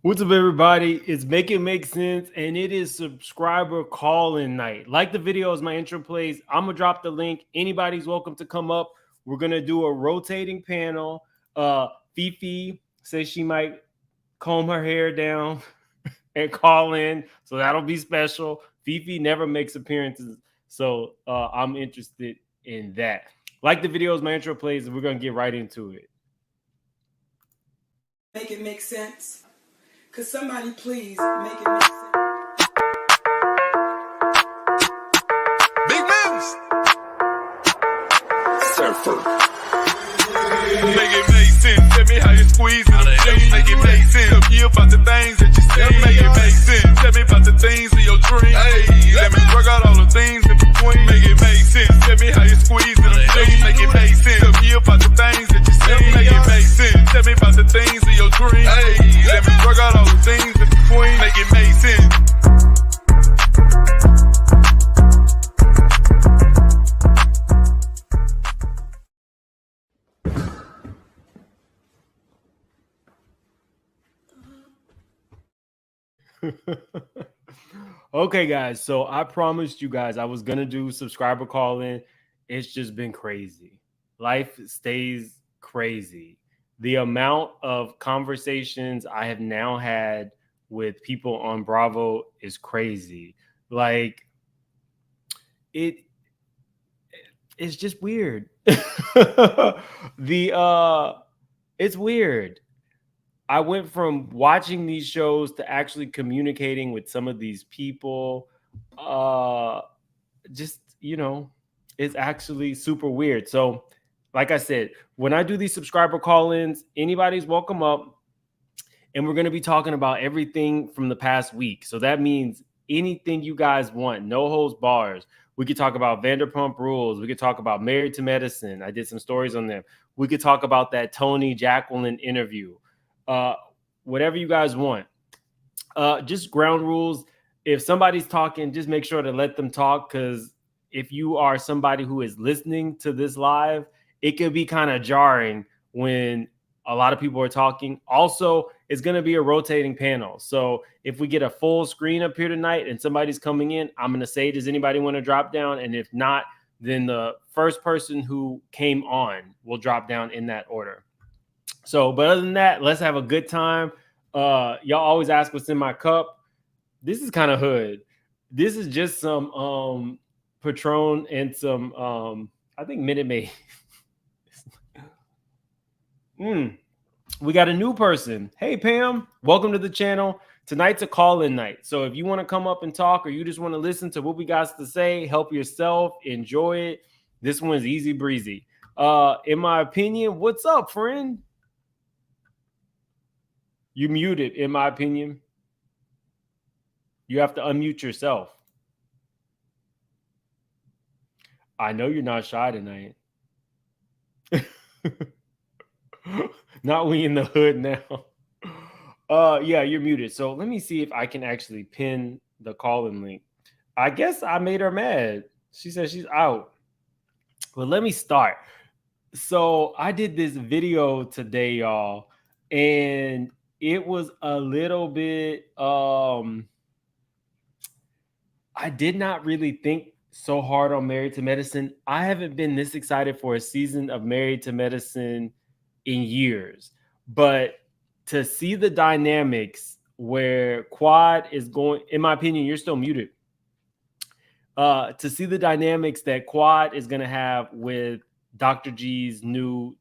What's up, everybody? It's Make It Make Sense, and it is subscriber call-in night. Like the video as my intro plays, I'm gonna drop the link. Anybody's welcome to come up. We're gonna do a rotating panel. Fifi says she might comb her hair down and call in, so that'll be special. Fifi never makes appearances, so I'm interested in that. Like the video as my intro plays, and we're gonna get right into it. Make it make sense. Could somebody please make it make sense? Big moves. Surfer. Make it make sense. Tell me how you squeeze it. Make it make sense. Tell me about the things that you say. Make it make sense. Tell me about the things of your dreams. Hey, let me work out all the things in between. Make it make sense. Tell me how you squeeze it. Make it make sense. Tell me about the things that you say. Make it make sense. Tell me about the things of your dreams. Hey, let me work out all the things in between. Make it make sense. Okay, guys. So I promised you guys I was gonna do subscriber call in. It's just been crazy. Life stays crazy. The amount of conversations I have now had with people on Bravo is crazy. Like it's just weird. It's weird. I went from watching these shows to actually communicating with some of these people. Just, it's actually super weird. So, like I said, when I do these subscriber call-ins, anybody's welcome up. And we're going to be talking about everything from the past week. So that means anything you guys want, no holds bars. We could talk about Vanderpump Rules. We could talk about Married to Medicine. I did some stories on them. We could talk about that Tony Jacqueline interview. Whatever you guys want. Just ground rules. If somebody's talking, just make sure to let them talk, because if you are somebody who is listening to this live, it could be kind of jarring when a lot of people are talking. Also, it's going to be a rotating panel. So if we get a full screen up here tonight and somebody's coming in, I'm going to say, does anybody want to drop down? And if not, then the first person who came on will drop down in that order. So, but other than that, let's have a good time. Y'all always ask what's in my cup. This is kind of hood. This is just some Patron and some I think Minute Maid. We got a new person. Hey Pam, welcome to the channel. Tonight's a call-in night. So if you want to come up and talk, or you just want to listen to what we got to say, help yourself, enjoy it. This one's easy breezy. In my opinion, what's up, friend? You muted, in my opinion. You have to unmute yourself. I know you're not shy tonight. Not we in the hood now. Yeah, you're muted. So let me see if I can actually pin the call-in link. I guess I made her mad. She said she's out. But let me start. So I did this video today, y'all, and it was a little bit I did not really think so hard on Married to Medicine. I haven't been this excited for a season of Married to Medicine in years. But to see the dynamics where Quad is going, in my opinion, you're still muted. To see the dynamics that Quad is going to have with Dr. G's new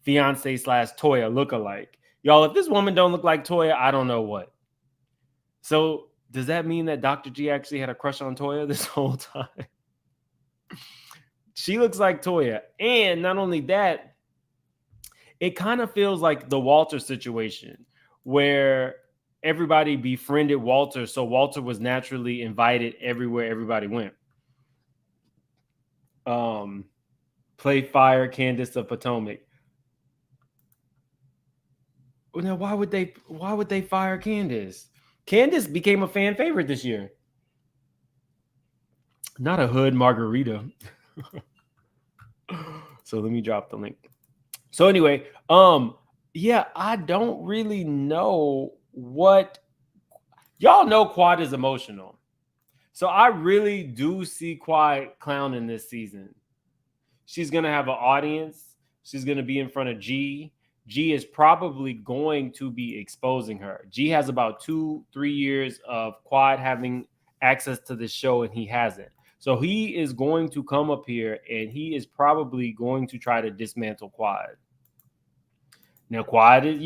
fiance / Toya lookalike. Y'all, if this woman don't look like Toya, I don't know what. So does that mean that Dr. G actually had a crush on Toya this whole time? She looks like Toya. And not only that, it kind of feels like the Walter situation where everybody befriended Walter. So Walter was naturally invited everywhere everybody went. Play Fire, Candace of Potomac. Now, why would they fire Candace? Candace became a fan favorite this year. Not a hood margarita. So let me drop the link. So anyway, Yeah, I don't really know what y'all know. Quad is emotional. So I really do see Quad clowning this season. She's going to have an audience. She's going to be in front of G. G is probably going to be exposing her. G has about 2-3 years of Quad having access to this show, and he hasn't. So he is going to come up here, and he is probably going to try to dismantle Quad. Now, Quad is,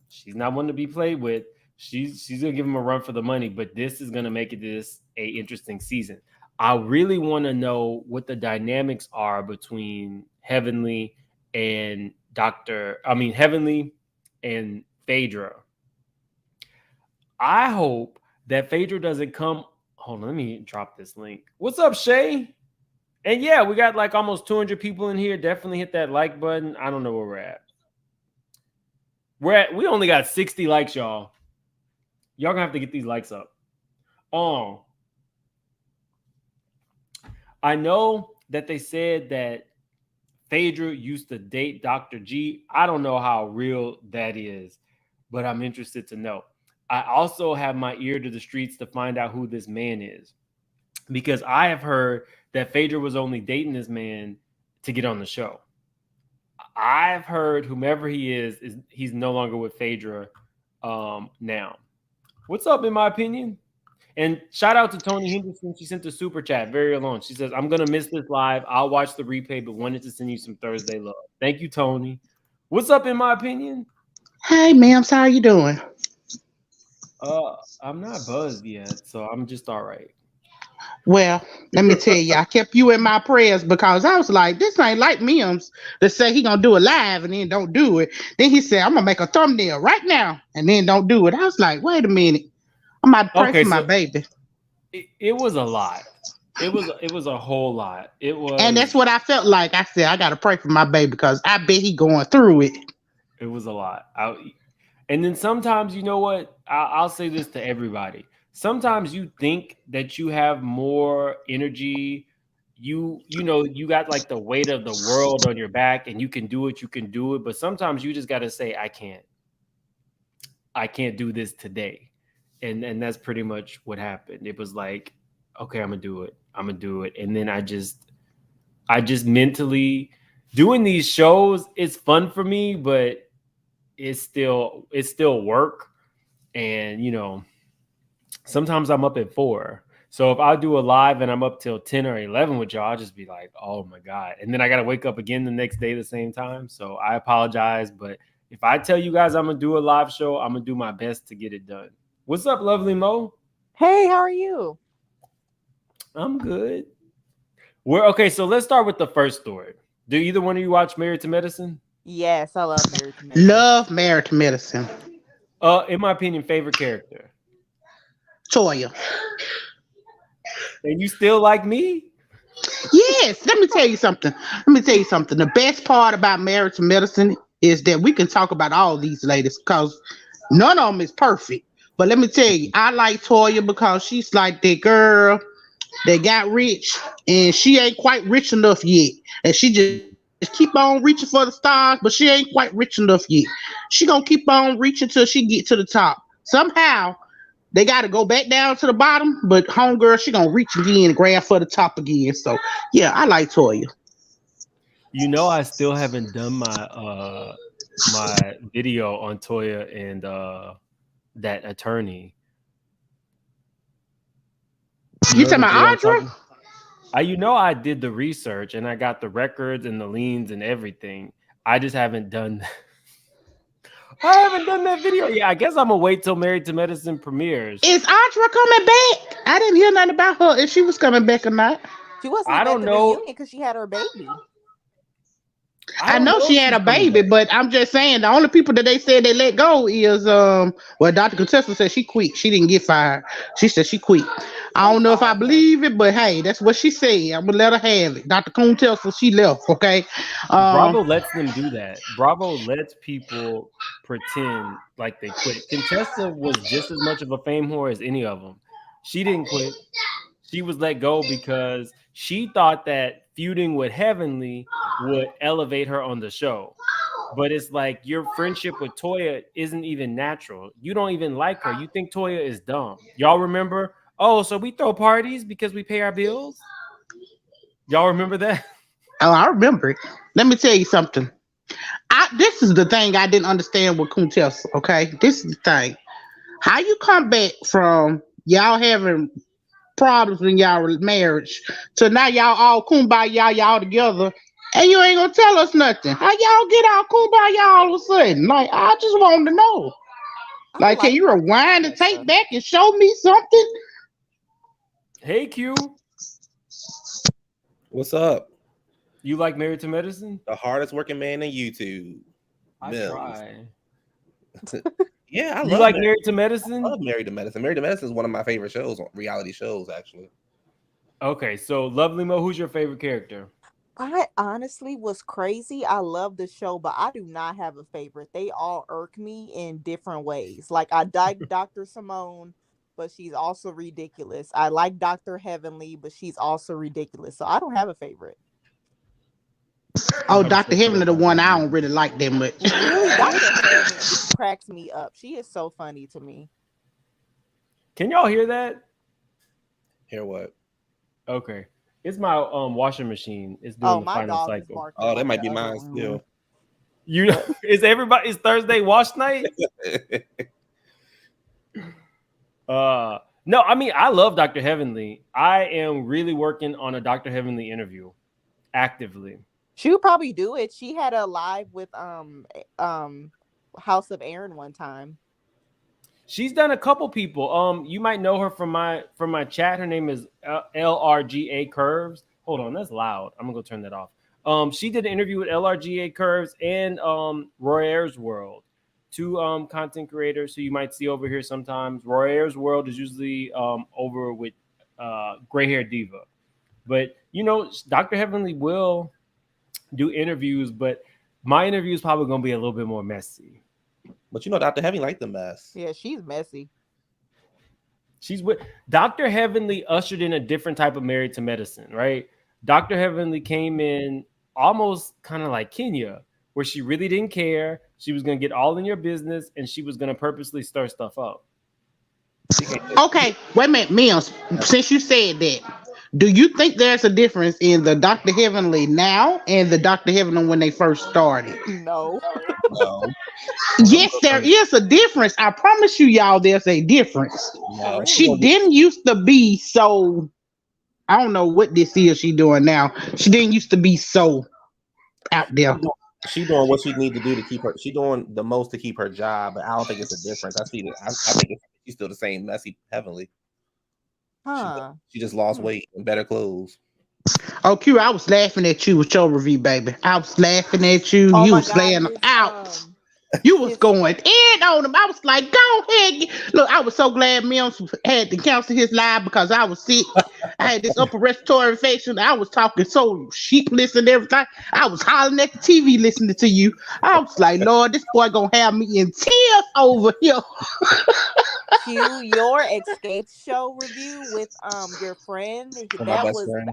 she's not one to be played with. She's gonna give him a run for the money, but this is gonna make this a interesting season. I really want to know what the dynamics are between Heavenly and Heavenly and Phaedra. I hope that Phaedra doesn't come. Hold on, let me drop this link. What's up, Shay? And yeah, we got like almost 200 people in here. Definitely hit that like button. I don't know where we're at. We only got 60 likes, y'all. Y'all gonna have to get these likes up. I know that they said that Phaedra used to date Dr. G. I don't know how real that is, but I'm interested to know. I also have my ear to the streets to find out who this man is, because I have heard that Phaedra was only dating this man to get on the show. I've heard whomever he is he's no longer with Phaedra now. What's up, in my opinion? And shout out to Tony Henderson. She sent a super chat very alone. She says, I'm going to miss this live. I'll watch the replay, but wanted to send you some Thursday love. Thank you, Tony. What's up, in my opinion? Hey, ma'am. How are you doing? I'm not buzzed yet, so I'm just all right. Well, let me tell you, I kept you in my prayers because I was like, this ain't like Mims to say he gonna do it live and then don't do it. Then he said, I'm gonna make a thumbnail right now and then don't do it. I was like, wait a minute. I might pray for my baby. It was a lot. It was a whole lot. It was, and that's what I felt like. I said, I gotta pray for my baby because I bet he going through it. It was a lot. And then sometimes, you know what? I'll say this to everybody. Sometimes you think that you have more energy. You got like the weight of the world on your back and you can do it. But sometimes you just got to say, I can't do this today. And that's pretty much what happened. It was like, okay, I'm going to do it. And then I just mentally doing these shows. It's fun for me, but it's still work. And, sometimes I'm up at 4. So if I do a live and I'm up till 10 or 11 with y'all, I'll just be like, oh my God. And then I got to wake up again the next day, the same time. So I apologize. But if I tell you guys I'm going to do a live show, I'm going to do my best to get it done. What's up, lovely Mo? Hey, how are you? I'm good. Okay, so let's start with the first story. Do either one of you watch Married to Medicine? Yes, I love Married to Medicine. Love Married to Medicine. In my opinion, favorite character? Toya. And you still like me? Yes. Let me tell you something. The best part about Married to Medicine is that we can talk about all these ladies because none of them is perfect. But let me tell you, I like Toya because she's like that girl that got rich and she ain't quite rich enough yet. And she just keep on reaching for the stars, but she ain't quite rich enough yet. She gonna keep on reaching till she get to the top. Somehow they got to go back down to the bottom, but homegirl, she gonna reach again and grab for the top again. So yeah, I like Toya. I still haven't done my my video on Toya and that attorney. You talking about Audra? I did the research and I got the records and the liens and everything. I just haven't done. I haven't done that video. Yeah, I guess I'm gonna wait till Married to Medicine premieres. Is Audra coming back? I didn't hear nothing about her if she was coming back or not. She wasn't. I don't know because she had her baby. I know she had a baby, but I'm just saying the only people that they said they let go is Dr. Contessa said she quit. She didn't get fired. She said she quit. I don't know if I believe it, but hey, that's what she said. I'm gonna let her have it. Dr. Contessa, she left. Okay. Bravo lets them do that. Bravo lets people pretend like they quit. Contessa was just as much of a fame whore as any of them. She didn't quit. She was let go because she thought that feuding with Heavenly would elevate her on the show. but it's like your friendship with Toya isn't even natural. You don't even like her. You think Toya is dumb. Y'all remember? Oh, so we throw parties because we pay our bills? Y'all remember that? Oh, I remember it. Let me tell you something. This is the thing I didn't understand with Kuntessa, okay? This is the thing. How you come back from y'all having problems in y'all marriage to now y'all all kumbaya, y'all together, and you ain't gonna tell us nothing? How y'all get all kumbaya all of a sudden? Like, I just want to know. Like, can you rewind and take back and show me something? Hey, Q. What's up? You like Married to Medicine? The hardest working man in YouTube. I Mills. try. Yeah, I You love like Married to Medicine? I love Married to Medicine. Married to Medicine is one of my favorite shows, reality shows, actually. Okay, so Lovely Mo, who's your favorite character? I honestly was crazy. I love the show, but I do not have a favorite. They all irk me in different ways. Like, I like Dr. Simone, but she's also ridiculous. I like Dr. Heavenly, but she's also ridiculous. So I don't have a favorite. Oh, Dr. Heavenly, the one I don't really like that much. Really, Dr. Heavenly cracks me up. She is so funny to me. Can y'all hear that? Hear what? Okay. It's my washing machine. It's doing the my final dog cycle. is barking. Oh, that like might the be other mine room. still. You know, is Thursday wash night? No, I mean, I love Dr. Heavenly. I am really working on a Dr. Heavenly interview actively. She would probably do it. She had a live with House of Aaron one time. She's done a couple people. You might know her from my chat. Her name is LRGA Curves. Hold on, that's loud. I'm gonna go turn that off. She did an interview with LRGA Curves and Royer's World, two content creators who you might see over here sometimes. Royer's World is usually over with Gray Hair Diva, but you know, Dr. Heavenly will do interviews, but my interview is probably gonna be a little bit more messy. But you know, Dr. Heavy like the mess. Yeah, she's messy. She's with Dr. Heavenly ushered in a different type of Married to Medicine, right? Dr. Heavenly came in almost kind of like Kenya, where she really didn't care. She was going to get all in your business and she was going to purposely stir stuff up. Okay, wait a minute, Mills. Since you said that, do you think there's a difference in the Dr. Heavenly now and the Dr. Heavenly when they first started? No. No. Yes, there is a difference. I promise you, y'all, there's a difference. No. She didn't used to be so. I don't know what this is she doing now. She didn't used to be so out there. She doing what she need to do to keep her. She doing the most to keep her job, but I don't think it's a difference. I think she's still the same messy Heavenly. Huh. She just lost weight and better clothes. Oh, Q, I was laughing at you with your review, baby. I was laughing at you. Oh You my was God, laying his, out. You was going in on him. I was like, go ahead. Look, I was so glad Mills had to cancel his live because I was sick. I had this upper respiratory infection. I was talking so sheepless and everything. I was hollering at the TV listening to you. I was like, Lord, this boy gonna have me in tears over here. Q, your escape show review with your friend.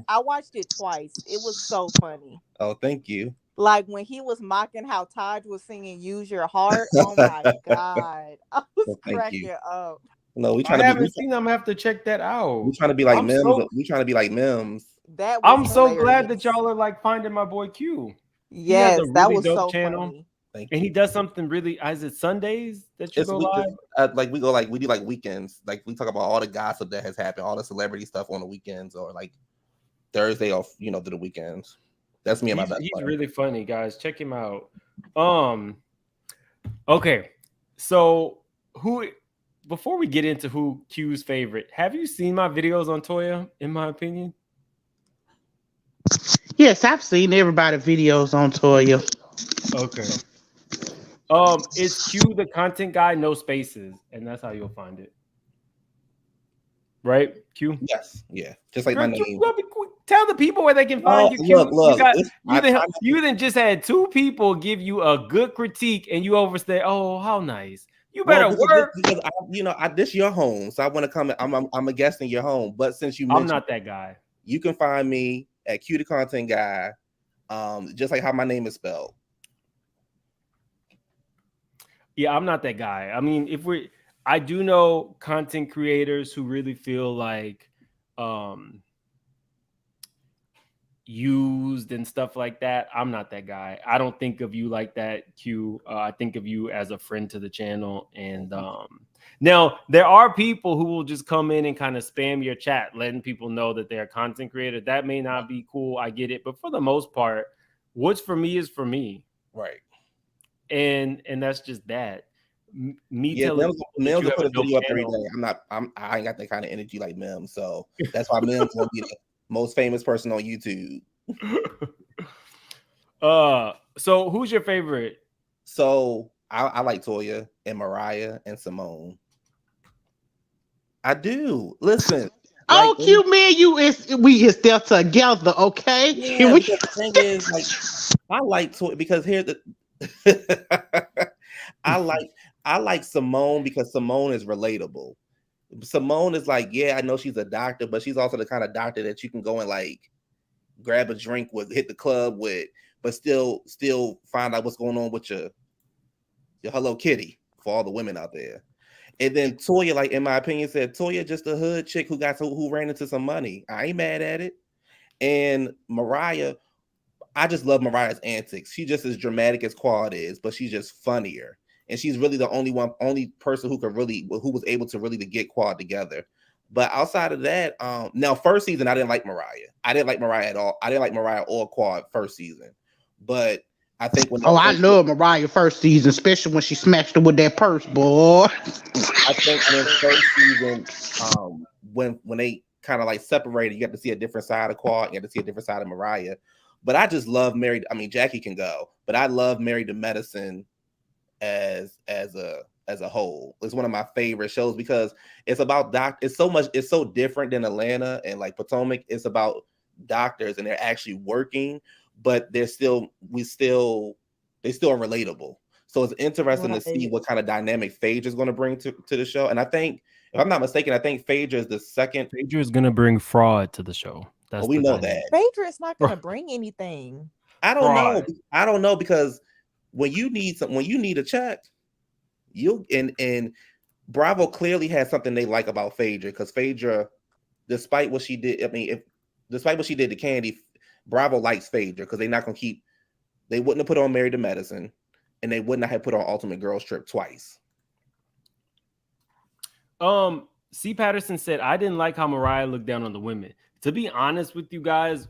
I watched it twice. It was so funny. Oh, thank you. Like when he was mocking how Taj was singing "Use Your Heart." Oh my God, I was cracking up. No, we I haven't seen them. I have to check that out. We trying to be like Mims. We trying to be like Mims. I'm so glad that y'all are like finding my boy Q. Yes, really that was dope so channel. funny. And he does something really. Is it Sundays that you go live? We do like weekends. Like we talk about all the gossip that has happened, all the celebrity stuff on the weekends, or like Thursday off, to the weekends. That's me and my best He's friend. really funny, guys. Check him out. Okay, so before we get into who Q's favorite, have you seen my videos on Toya? In my opinion, yes, I've seen everybody's videos on Toya. Okay. It's Q, the content guy, no spaces, and that's how you'll find it. Right, Q? Yes, yeah. Just like my name. Tell the people where they can find you. Q. Look, you then just had two people give you a good critique, and you overstay. Oh, how nice! You better work. This your home, so I want to come. I'm a guest in your home, but since I'm not that guy. You can find me at Q the Content Guy, just like how my name is spelled. Yeah, I'm not that guy. I mean, I do know content creators who really feel like used and stuff like that. I'm not that guy. I don't think of you like that, Q. I think of you as a friend to the channel. And now there are people who will just come in and kind of spam your chat, letting people know that they're a content creator. That may not be cool. I get it. But for the most part, what's for me is for me. Right. And that's just that. Me Yeah, telling Mims will put a no video up every channel. day. I ain't got that kind of energy like Mims, so that's why Mims will be the most famous person on YouTube. So who's your favorite? So I like Toya and Mariah and Simone. I do. Listen. Oh, cute man, we is still together, okay? Yeah, the thing is, like, I like Toya because here's the I like Simone because Simone is relatable. Simone is like, yeah, I know she's a doctor, but she's also the kind of doctor that you can go and like grab a drink with, hit the club with, but still find out what's going on with your Hello Kitty for all the women out there. And then Toya, like in my opinion, said Toya just a hood chick who ran into some money. I ain't mad at it. And Mariah, I just love Mariah's antics. She just as dramatic as Quad is, but she's just funnier. And she's really the only person who was able to really to get Quad together. But outside of that, now first season I didn't like Mariah. I didn't like Mariah at all. I didn't like Mariah or Quad first season. But I think I love Mariah first season, especially when she smashed her with that purse, boy. I think when first season, when they kind of like separated, you got to see a different side of Quad, you got to see a different side of Mariah. But I just love Married. I mean, Jackie can go, but I love Married to Medicine as a whole. It's one of my favorite shows because it's about it's so different than Atlanta and like Potomac. It's about doctors and they're actually working, but they still are relatable. So it's interesting to see what kind of dynamic Phaedra is going to bring to the show. And I think, if I'm not mistaken, I think Phaedra is the second. Phaedra is going to bring fraud to the show. Well, we know that. Phaedra is not going to bring anything. I don't know. I don't know because when you need a check, and Bravo clearly has something they like about Phaedra because Phaedra, despite what she did, despite what she did to Candy, Bravo likes Phaedra because they're not going to keep. They wouldn't have put on Married to Medicine, and they would not have put on Ultimate Girls Trip twice. C. Patterson said, I didn't like how Mariah looked down on the women. To be honest with you guys,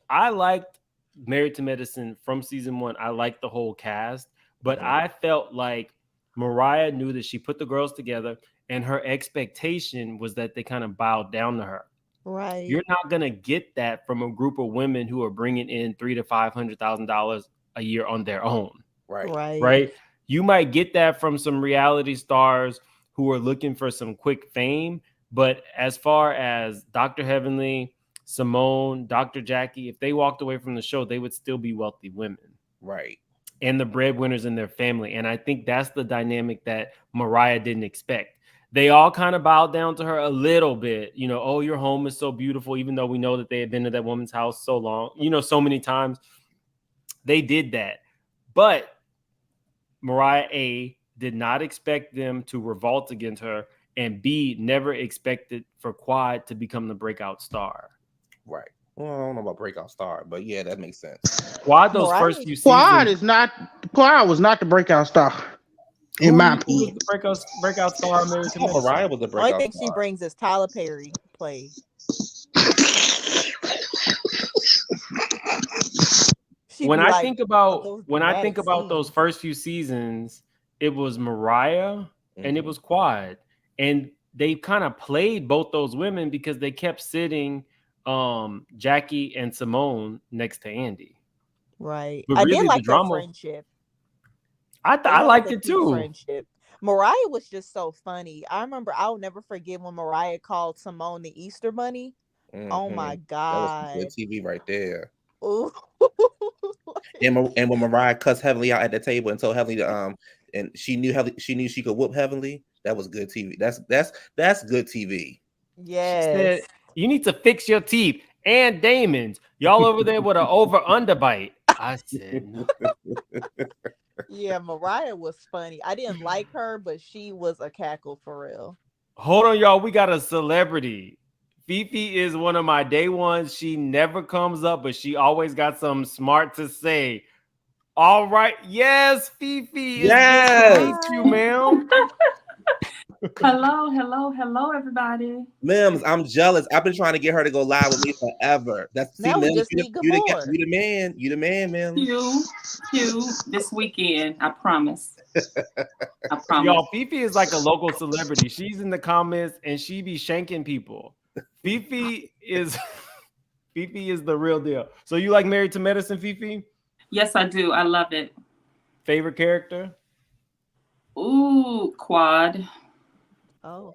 I liked Married to Medicine from season 1. I liked the whole cast, but I felt like Mariah knew that she put the girls together and her expectation was that they kind of bowed down to her. Right. You're not going to get that from a group of women who are bringing in $300,000 to $500,000 a year on their own. Right. You might get that from some reality stars who are looking for some quick fame. But as far as Dr. Heavenly, Simone, Dr. Jackie, if they walked away from the show, they would still be wealthy women. Right. And the breadwinners in their family. And I think that's the dynamic that Mariah didn't expect. They all kind of bowed down to her a little bit. You know, oh, your home is so beautiful, even though we know that they had been to that woman's house so long, so many times. They did that. But Mariah, A, did not expect them to revolt against her, and B, never expected for Quad to become the breakout star. Right. Well, I don't know about breakout star, but yeah, that makes sense. Quad, those first few seasons. Quad was not the breakout star, in my opinion. The breakout star. Mariah was the breakout star. The only thing she brings is Tyler Perry play. When I think about those first few seasons, it was Mariah and it was Quad, and they kind of played both those women because they kept sitting Jackie and Simone next to Andy. Right. But I really, did like the drama, their friendship. I liked it too. Friendship. Mariah was just so funny. I remember, I'll never forget when Mariah called Simone the Easter Bunny. Mm-hmm. Oh my God. That was good TV right there. Ooh. and when Mariah cussed Heavenly out at the table and told Heavenly and she knew she could whoop Heavenly, that was good TV. That's good TV. Yes. She said, you need to fix your teeth and Damon's. Y'all over there with an over-under bite. I said, no. Yeah, Mariah was funny. I didn't like her, but she was a cackle for real. Hold on, y'all. We got a celebrity. Fifi is one of my day ones. She never comes up, but she always got something smart to say. All right. Yes, Fifi. Yes. It's good to meet you, ma'am. Hello, everybody. Mims, I'm jealous. I've been trying to get her to go live with me forever. Now we Mims, just you need the man. You the man, Mims. Q, this weekend, I promise. I promise. Y'all, Fifi is like a local celebrity. She's in the comments and she be shanking people. Fifi is the real deal. So you like Married to Medicine, Fifi? Yes, I do. I love it. Favorite character? Ooh, Quad. Oh,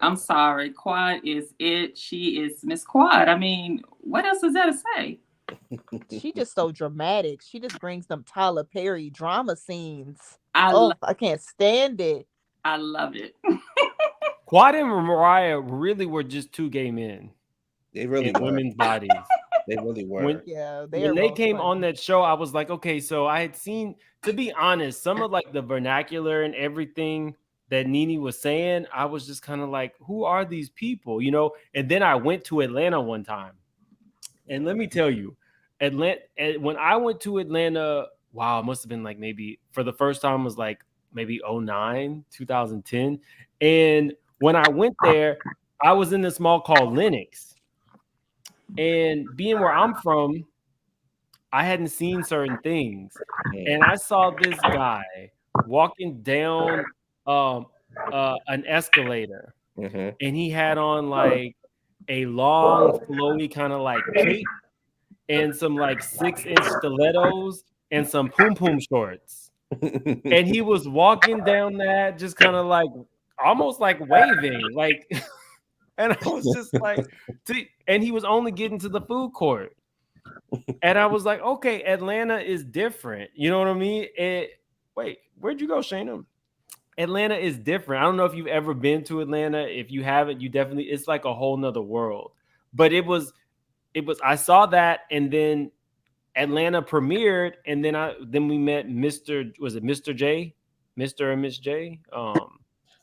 I'm sorry. Quad is it. She is Miss Quad. I mean, what else is there to say? she just so dramatic. She just brings them Tyler Perry drama scenes. I can't stand it. I love it. Quad and Mariah really were just two gay men. They really in were. Women's bodies. They really were. When they came on that show, I was like, okay, so I had seen, to be honest, some of like the vernacular and everything that Nene was saying, I was just kind of like, who are these people? You know, and then I went to Atlanta one time. And let me tell you, when I went to Atlanta, wow, it must have been like maybe for the first time was like maybe 2009, 2010. And when I went there, I was in this mall called Lenox. And being where I'm from, I hadn't seen certain things. And I saw this guy walking down an escalator. Mm-hmm. And he had on like a long, flowy kind of like cape and some like 6-inch stilettos and some poom shorts. And he was walking down that just kind of like almost like waving, like, and I was just like, and he was only getting to the food court. And I was like, okay, Atlanta is different. You know what I mean? Wait, where'd you go, Shayna? Atlanta is different. I don't know if you've ever been to Atlanta. If you haven't, you definitely, it's like a whole nother world. But I saw that, and then Atlanta premiered, and then we met Mr. J? Mr. and Miss J?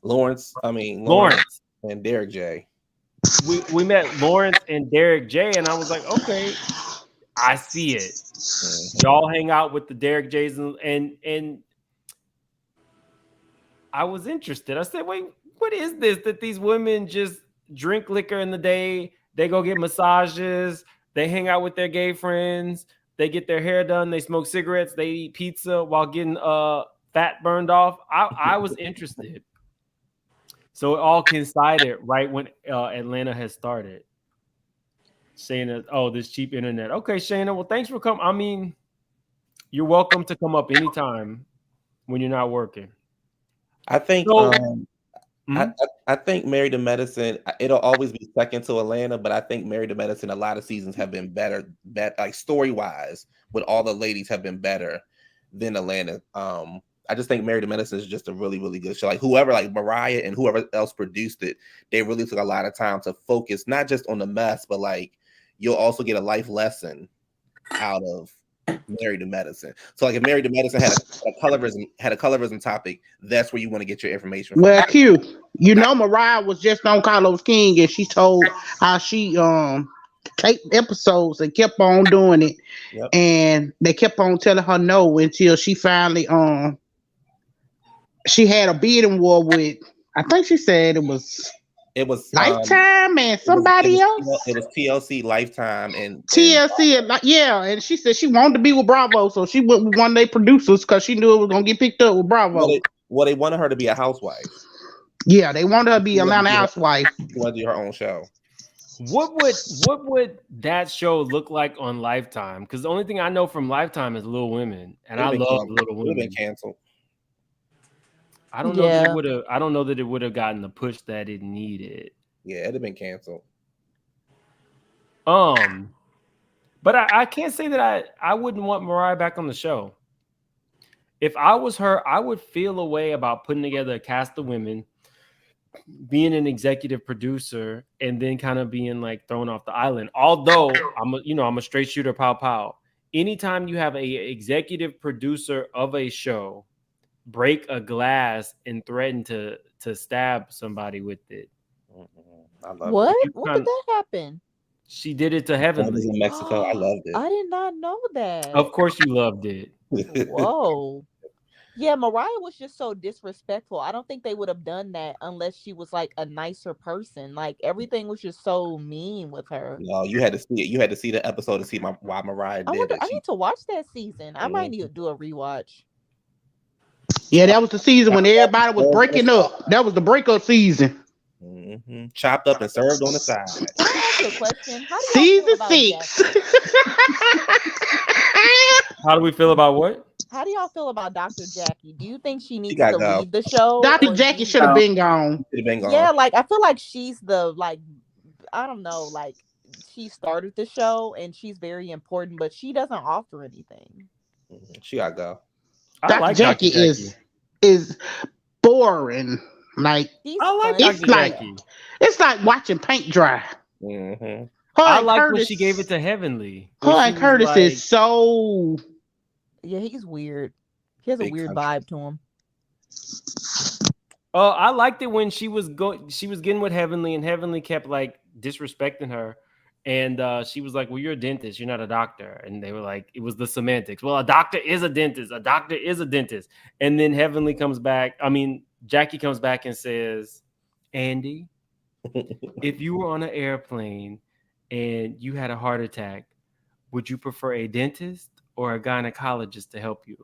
Lawrence and Derek J. We met Lawrence and Derek J, and I was like, okay, I see it. Y'all hang out with the Derek J's, and I was interested. I said, wait, what is this? That these women just drink liquor in the day, they go get massages, they hang out with their gay friends, they get their hair done, they smoke cigarettes, they eat pizza while getting fat burned off. I was interested. So it all coincided right when Atlanta has started. Shayna, this cheap internet. Okay, Shayna, well, thanks for coming. I mean, you're welcome to come up anytime when you're not working. I think I think Married to Medicine, it'll always be second to Atlanta, but I think Married to Medicine, a lot of seasons have been better like story-wise, with all the ladies have been better than Atlanta. I just think Married to Medicine is just a really, really good show. Like whoever, like Mariah and whoever else produced it, they really took a lot of time to focus, not just on the mess, but like you'll also get a life lesson out of Married to Medicine. So like if Married to Medicine had a colorism topic, that's where you want to get your information from. Well, Q, you know Mariah was just on Carlos King, and she told how she taped episodes and kept on doing it. Yep. And they kept on telling her no until she finally she had a bidding war with, I think she said it was Lifetime and somebody else. It was TLC, Lifetime, and TLC, and she said she wanted to be with Bravo, so she went with one of their producers because she knew it was gonna get picked up with Bravo. Well, they wanted her to be a housewife. Yeah, they wanted her to be Atlanta housewife. She wanted to do her own show. What would that show look like on Lifetime? Because the only thing I know from Lifetime is Little Women, and I love Little Women. Been canceled. I don't know if it would have. I don't know that it would have gotten the push that it needed. Yeah, it'd have been canceled. But I can't say that I wouldn't want Mariah back on the show. If I was her, I would feel a way about putting together a cast of women, being an executive producer, and then kind of being like thrown off the island. Although I'm a straight shooter, pow pow. anytime you have a executive producer of a show break a glass and threaten to stab somebody with it. I love What? it. When did that happen? She did it to That was Heavenly. in Mexico. I loved it. I did not know that. Of course you loved it. Whoa. Yeah, Mariah was just so disrespectful. I don't think they would have done that unless she was like a nicer person. Like everything was just so mean with her. No, you had to see it. You had to see the episode to see why Mariah did it. I need to watch that season. I might need to do a rewatch. Yeah, that was the season when everybody was breaking up. That was the breakup season. Chopped up and served on the side. Can I ask you a question? How do y'all Season feel about 6. How do we feel about what? How do y'all feel about Dr. Jackie? Do you think she needs to gotta go. leave the show? Dr. Jackie should have been gone. Yeah, like I feel like she's the I don't know, like she started the show and she's very important, but she doesn't offer anything. She gotta go. Dr. Jackie is boring. Like I like Dr. Jackie. It's like watching paint dry. I like when she gave it to Heavenly. Her and Curtis is so. Yeah, he's weird. He has a weird vibe to him. I liked it when she was getting with Heavenly, and Heavenly kept like disrespecting her, and she was like, "Well, you're a dentist. You're not a doctor." And they were like, "It was the semantics." Well, a doctor is a dentist. A doctor is a dentist. And then Heavenly comes back. I mean, Jackie comes back and says, "Andy, if you were on an airplane and you had a heart attack, would you prefer a dentist or a gynecologist to help you?"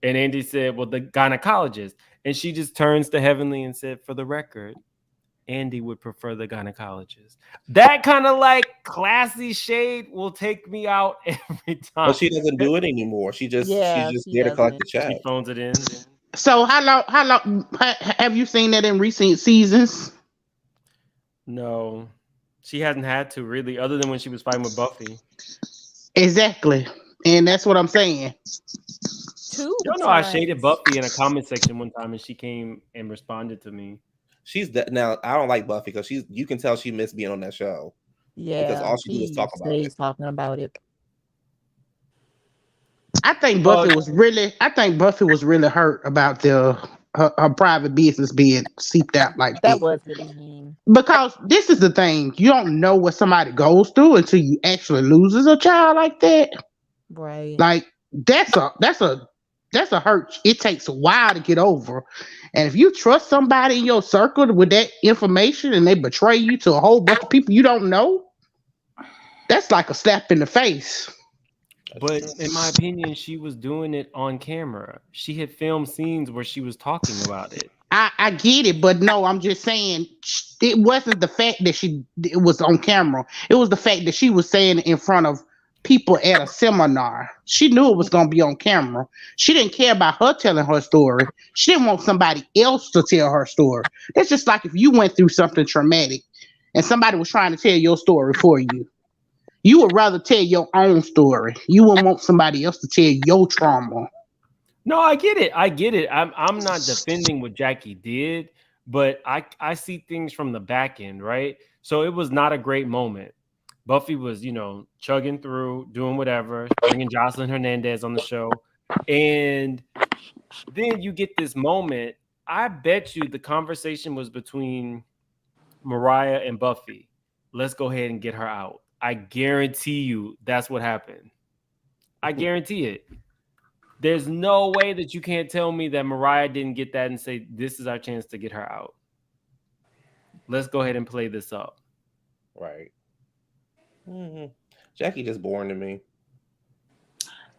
And Andy said, "Well, the gynecologist." And she just turns to Heavenly and said, "For the record, Andy would prefer the gynecologist." That kind of like classy shade will take me out every time. But she doesn't do it anymore. She's just there to collect the check. She phones it in. So how long have you seen that in recent seasons? No, she hasn't had to really, other than when she was fighting with Buffy. Exactly. And that's what I'm saying. You know, I shaded Buffy in a comment section one time, and she came and responded to me. Now I don't like Buffy because you can tell she missed being on that show. Yeah, because all she do is talk about it. Talking about it. I think Buffy was really hurt about her private business being seeped out like that. That was really mean. Because this is the thing, you don't know what somebody goes through until you actually loses a child like that. Right. Like that's a hurt. It takes a while to get over. And if you trust somebody in your circle with that information and they betray you to a whole bunch of people you don't know, that's like a slap in the face. But in my opinion, she was doing it on camera. She had filmed scenes where she was talking about it. I get it, but no, I'm just saying it wasn't the fact that it was on camera. It was the fact that she was saying it in front of people at a seminar. She knew it was going to be on camera. She didn't care about her telling her story. She didn't want somebody else to tell her story. That's just like if you went through something traumatic and somebody was trying to tell your story for you. You would rather tell your own story. You wouldn't want somebody else to tell your trauma. No, I get it. I'm not defending what Jackie did, but I see things from the back end, right? So it was not a great moment. Buffy was, chugging through, doing whatever, bringing Jocelyn Hernandez on the show. And then you get this moment. I bet you the conversation was between Mariah and Buffy. Let's go ahead and get her out. I guarantee you that's what happened. I guarantee it. There's no way that you can't tell me that Mariah didn't get that and say, this is our chance to get her out. Let's go ahead and play this up. Right. Jackie just boring to me.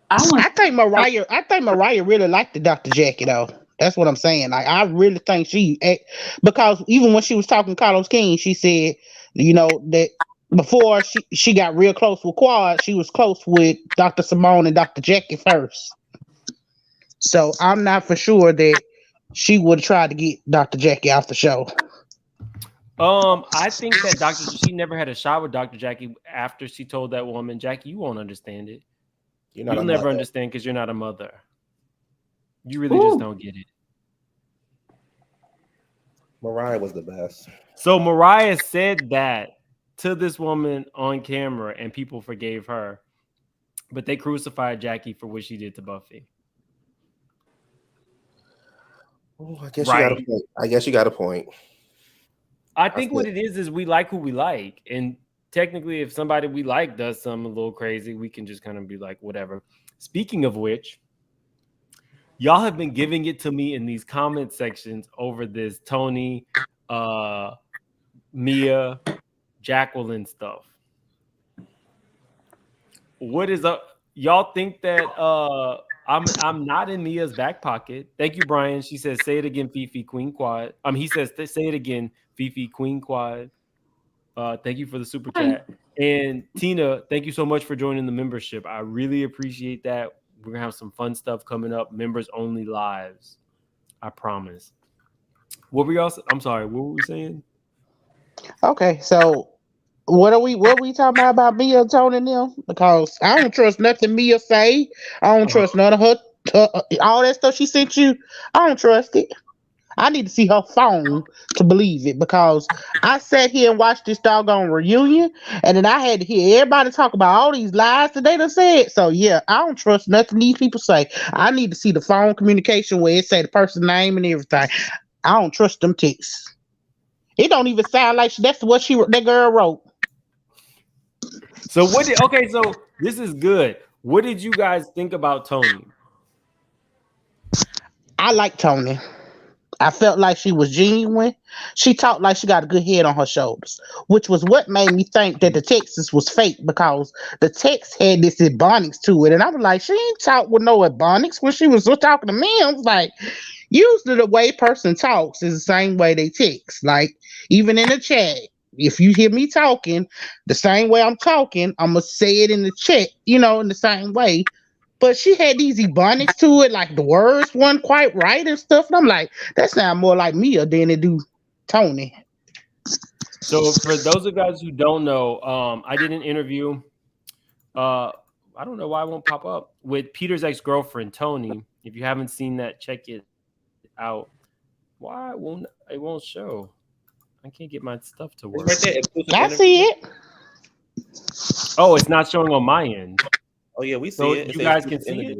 I think Mariah really liked the Dr. Jackie though. That's what I'm saying. Like I really think because even when she was talking to Carlos King, she said, that before she got real close with Quad, she was close with Dr. Simone and Dr. Jackie first. So I'm not for sure that she would have tried to get Dr. Jackie off the show. I think that she never had a shot with Dr. Jackie after she told that woman, Jackie, you won't understand it. You'll never understand because you're not a mother. You really just don't get it. Mariah was the best. So Mariah said that to this woman on camera and people forgave her. but they crucified Jackie for what she did to Buffy. Oh, I guess Right. you got a point. I guess you got a point. I think what it is we like who we like. And technically, if somebody we like does something a little crazy, we can just kind of be like, whatever. Speaking of which, y'all have been giving it to me in these comment sections over this Tony, Mia, Jacqueline stuff. What is up? Y'all think that I'm not in Mia's back pocket? Thank you, Brian. She says, "Say it again, Fifi Queen Quad." He says, "Say it again, Fifi Queen Quad." Thank you for the super chat. And Tina, thank you so much for joining the membership. I really appreciate that. We're gonna have some fun stuff coming up. Members only lives. I promise. What were y'all? I'm sorry. What were we saying? Okay, so what are we talking about Mia and Tony and them? Because I don't trust nothing Mia say. I don't trust none of her all that stuff she sent you. I don't trust it. I need to see her phone to believe it, because I sat here and watched this doggone reunion, and then I had to hear everybody talk about all these lies that they done said. So yeah, I don't trust nothing these people say. I need to see the phone communication where it say the person's name and everything. I don't trust them texts. It don't even sound like that's what that girl wrote. So so this is good. What did you guys think about Tony? I like Tony. I felt like she was genuine. She talked like she got a good head on her shoulders, which was what made me think that the Texas was fake, because the text had this ebonics to it. And I was like, she ain't talk with no ebonics when she was talking to me. I was like, usually the way a person talks is the same way they text. Like, even in the chat, if you hear me talking the same way I'm talking, I'm going to say it in the chat, in the same way. But she had these ebonics to it, like the words weren't quite right and stuff. And I'm like, that sounds more like Mia than it do Tony. So for those of you guys who don't know, I did an interview. I don't know why it won't pop up, with Peter's ex-girlfriend, Tony. If you haven't seen that, check it out. Why won't it won't show? I can't get my stuff to work. Right there, I see it. Oh, it's not showing on my end. Oh yeah, we see So it. you guys can see it?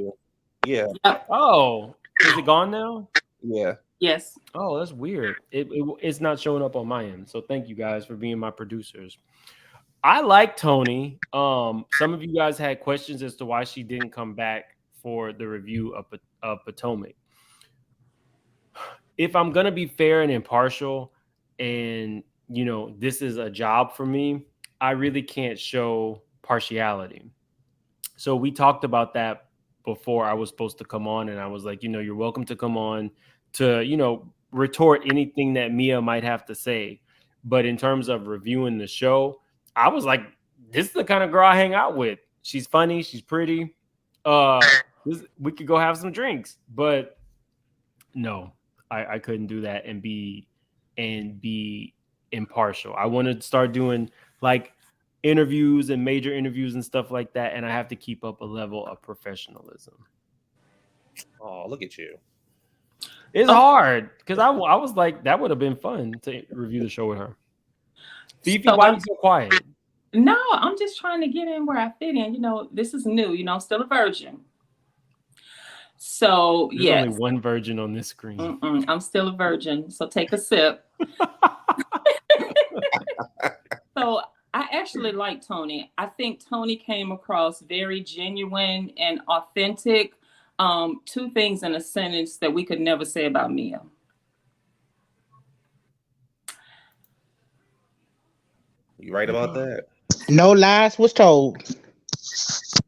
Yeah. Oh, is it gone now? Yeah. Yes. Oh, that's weird. It's not showing up on my end. So thank you guys for being my producers. I like Tony. Some of you guys had questions as to why she didn't come back for the review of Potomac. If I'm gonna be fair and impartial, and this is a job for me, I really can't show partiality. So we talked about that before I was supposed to come on, and I was like, you're welcome to come on to, retort anything that Mia might have to say. But in terms of reviewing the show, I was like, this is the kind of girl I hang out with. She's funny. She's pretty. We could go have some drinks. But no, I couldn't do that and be impartial. I want to start doing like interviews and major interviews and stuff like that, and I have to keep up a level of professionalism. Oh, look at you. It's hard because I was like, that would have been fun to review the show with her. Fifi, why are you so quiet? No, I'm just trying to get in where I fit in. This is new. I'm still a virgin. So There's only one virgin on this screen. I'm still a virgin. So take a sip. So I actually like Tony. I think Tony came across very genuine and authentic. Two things in a sentence that we could never say about Mia. You right about that? No lies was told. So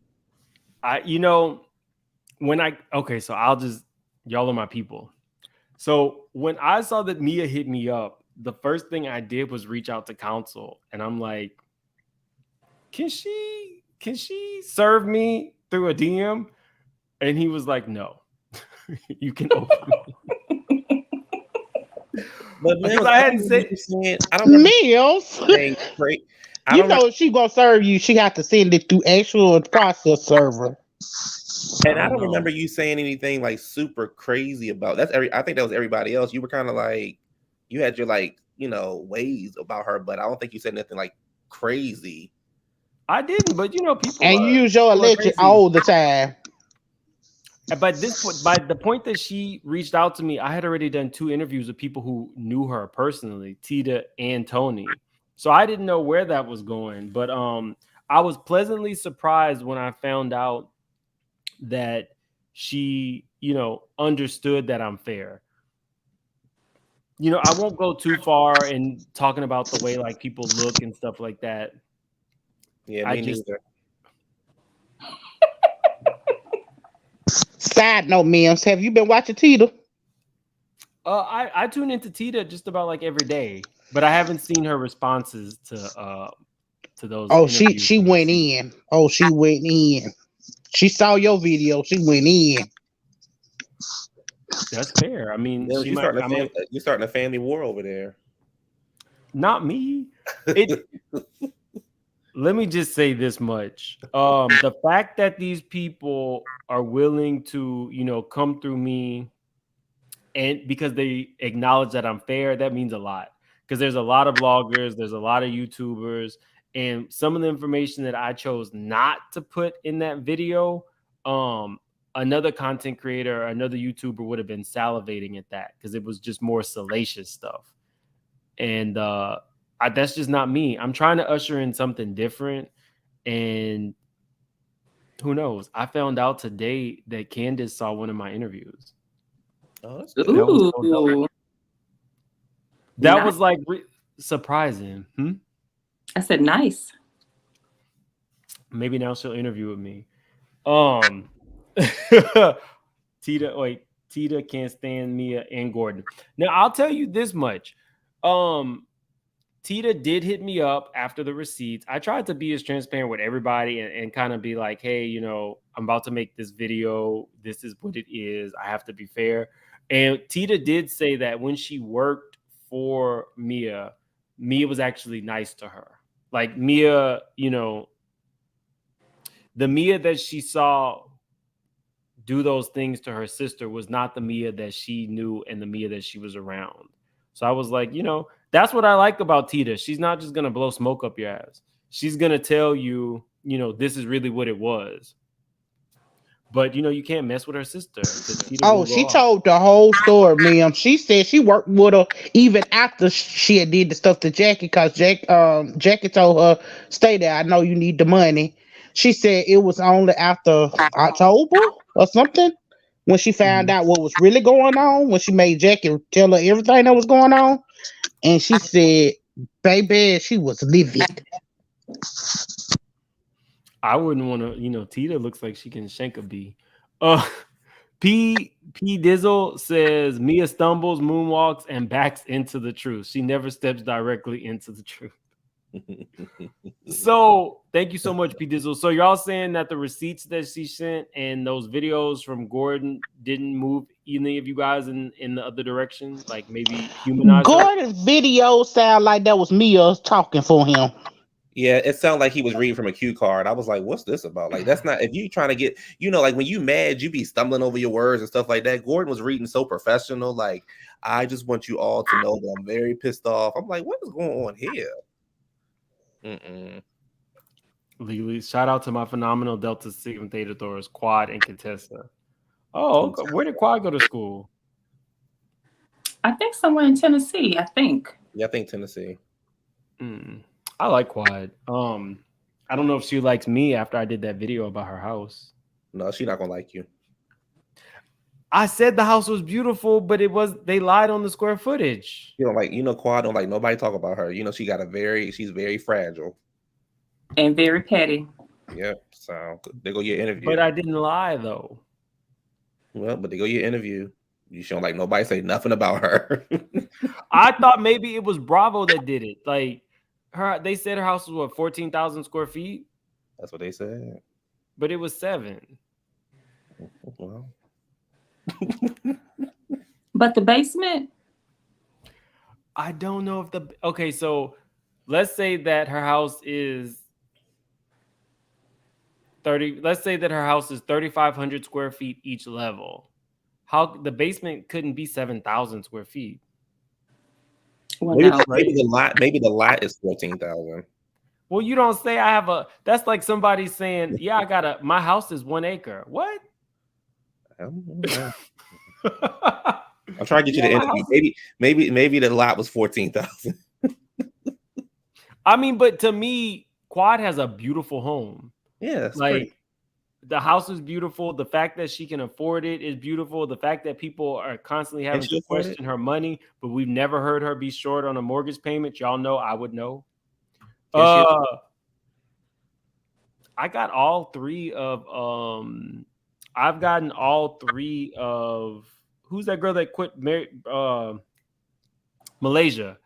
y'all are my people. So when I saw that Mia hit me up, the first thing I did was reach out to counsel, and I'm like, can she serve me through a DM? And he was like, no, you can open me. But because I hadn't said, I don't remember Mills. She gonna serve you. She have to send it through actual process server. And I don't remember you saying anything like super crazy about that. I think that was everybody else. You were kind of like, you had your ways about her, but I don't think you said nothing like crazy I didn't, but people. And you use your people are electric crazy. all the time. By this point, by the point that she reached out to me, I had already done 2 interviews with people who knew her personally, Tita and Tony. So I didn't know where that was going, but I was pleasantly surprised when I found out that she, understood that I'm fair. I won't go too far in talking about the way like people look and stuff like that. Yeah, me neither. Side note, Mims, have you been watching Tita? I tune into Tita just about like every day, but I haven't seen her responses to those. Oh, she went in. Oh, she went in. She saw your video. She went in. That's fair. I mean, Yeah, you're starting a family war over there. Not me. Let me just say this much. The fact that these people are willing to, come through me and because they acknowledge that I'm fair, that means a lot. Because there's a lot of bloggers, there's a lot of YouTubers, and some of the information that I chose not to put in that video, another content creator, another YouTuber would have been salivating at that because it was just more salacious stuff. And that's just not me. I'm trying to usher in something different. And who knows? I found out today that Candace saw one of my interviews. Oh, that's good. Ooh. That was like surprising. I said nice. Maybe now she'll interview with me. Tita can't stand Mia and Gordon. Now I'll tell you this much. Tita did hit me up after the receipts. I tried to be as transparent with everybody and kind of be like, hey, I'm about to make this video. This is what it is. I have to be fair. And Tita did say that when she worked for Mia was actually nice to her. Like Mia, the Mia that she saw do those things to her sister was not the Mia that she knew and the Mia that she was around. So I was like, that's what I like about Tita. She's not just going to blow smoke up your ass. She's going to tell you, this is really what it was. But, you can't mess with her sister. She told the whole story, ma'am. She said she worked with her even after she had did the stuff to Jackie because Jackie told her, stay there. I know you need the money. She said it was only after October or something when she found out what was really going on, when she made Jackie tell her everything that was going on. And she said, baby, she was livid. I wouldn't want to, Tita looks like she can shank a bee. P Dizzle says Mia stumbles, moonwalks, and backs into the truth. She never steps directly into the truth. So thank you so much, P Dizzle. So y'all saying that the receipts that she sent and those videos from Gordon didn't move any of you guys in the other direction, like maybe humanize Gordon's video sound like that was Mia talking for him. Yeah, it sounded like he was reading from a cue card. I was like, what's this about? Like, that's not, if you trying to get, like when you mad, you be stumbling over your words and stuff like that. Gordon was reading so professional. Like, I just want you all to know that I'm very pissed off. I'm like, what is going on here? Legally, shout out to my phenomenal Delta Sigma Theta Taurus, Quad and Contessa. Oh, okay. Where did Quad go to school? I think somewhere in Tennessee. Yeah, I think Tennessee. I like Quad. I don't know if she likes me after I did that video about her house. No, she's not gonna like you. I said the house was beautiful, but they lied on the square footage. You don't like, Quad don't like nobody talk about her. She's very fragile. And very petty. Yep. So they go your interview. But I didn't lie though. Well, but they go your interview. You shouldn't like nobody say nothing about her. I thought maybe it was Bravo that did it. Like they said her house was 14,000 square feet. That's what they said. But it was 7. Well. But the basement? I don't know if okay, so let's say that her house is 3,500 square feet each level. How the basement couldn't be 7,000 square feet. Well, maybe the lot is 14,000. Well, you don't say I have a. That's like somebody saying, "Yeah, I got my house is 1 acre." What? I'm trying to get you the energy. Maybe the lot was 14,000. I mean, but to me, Quad has a beautiful home. Yeah, like great. The house is beautiful. The fact that she can afford it is beautiful. The fact that people are constantly having to question her money, but we've never heard her be short on a mortgage payment. Y'all know, I would know. I got all three of I've gotten all three of who's that girl that quit Malaysia.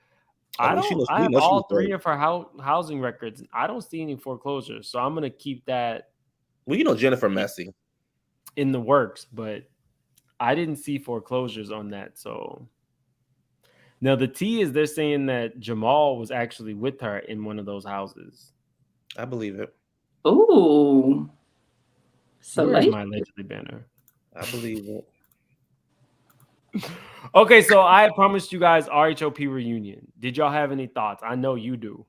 I have all three of her housing records. I don't see any foreclosures, so I'm gonna keep that. Well, you know Jennifer Messi in the works, but I didn't see foreclosures on that. So now the T is they're saying that Jamal was actually with her in one of those houses. I believe it. Ooh. So where's my allegedly banner? I believe it. Okay, so I had promised you guys RHOP reunion. Did y'all have any thoughts? I know you do.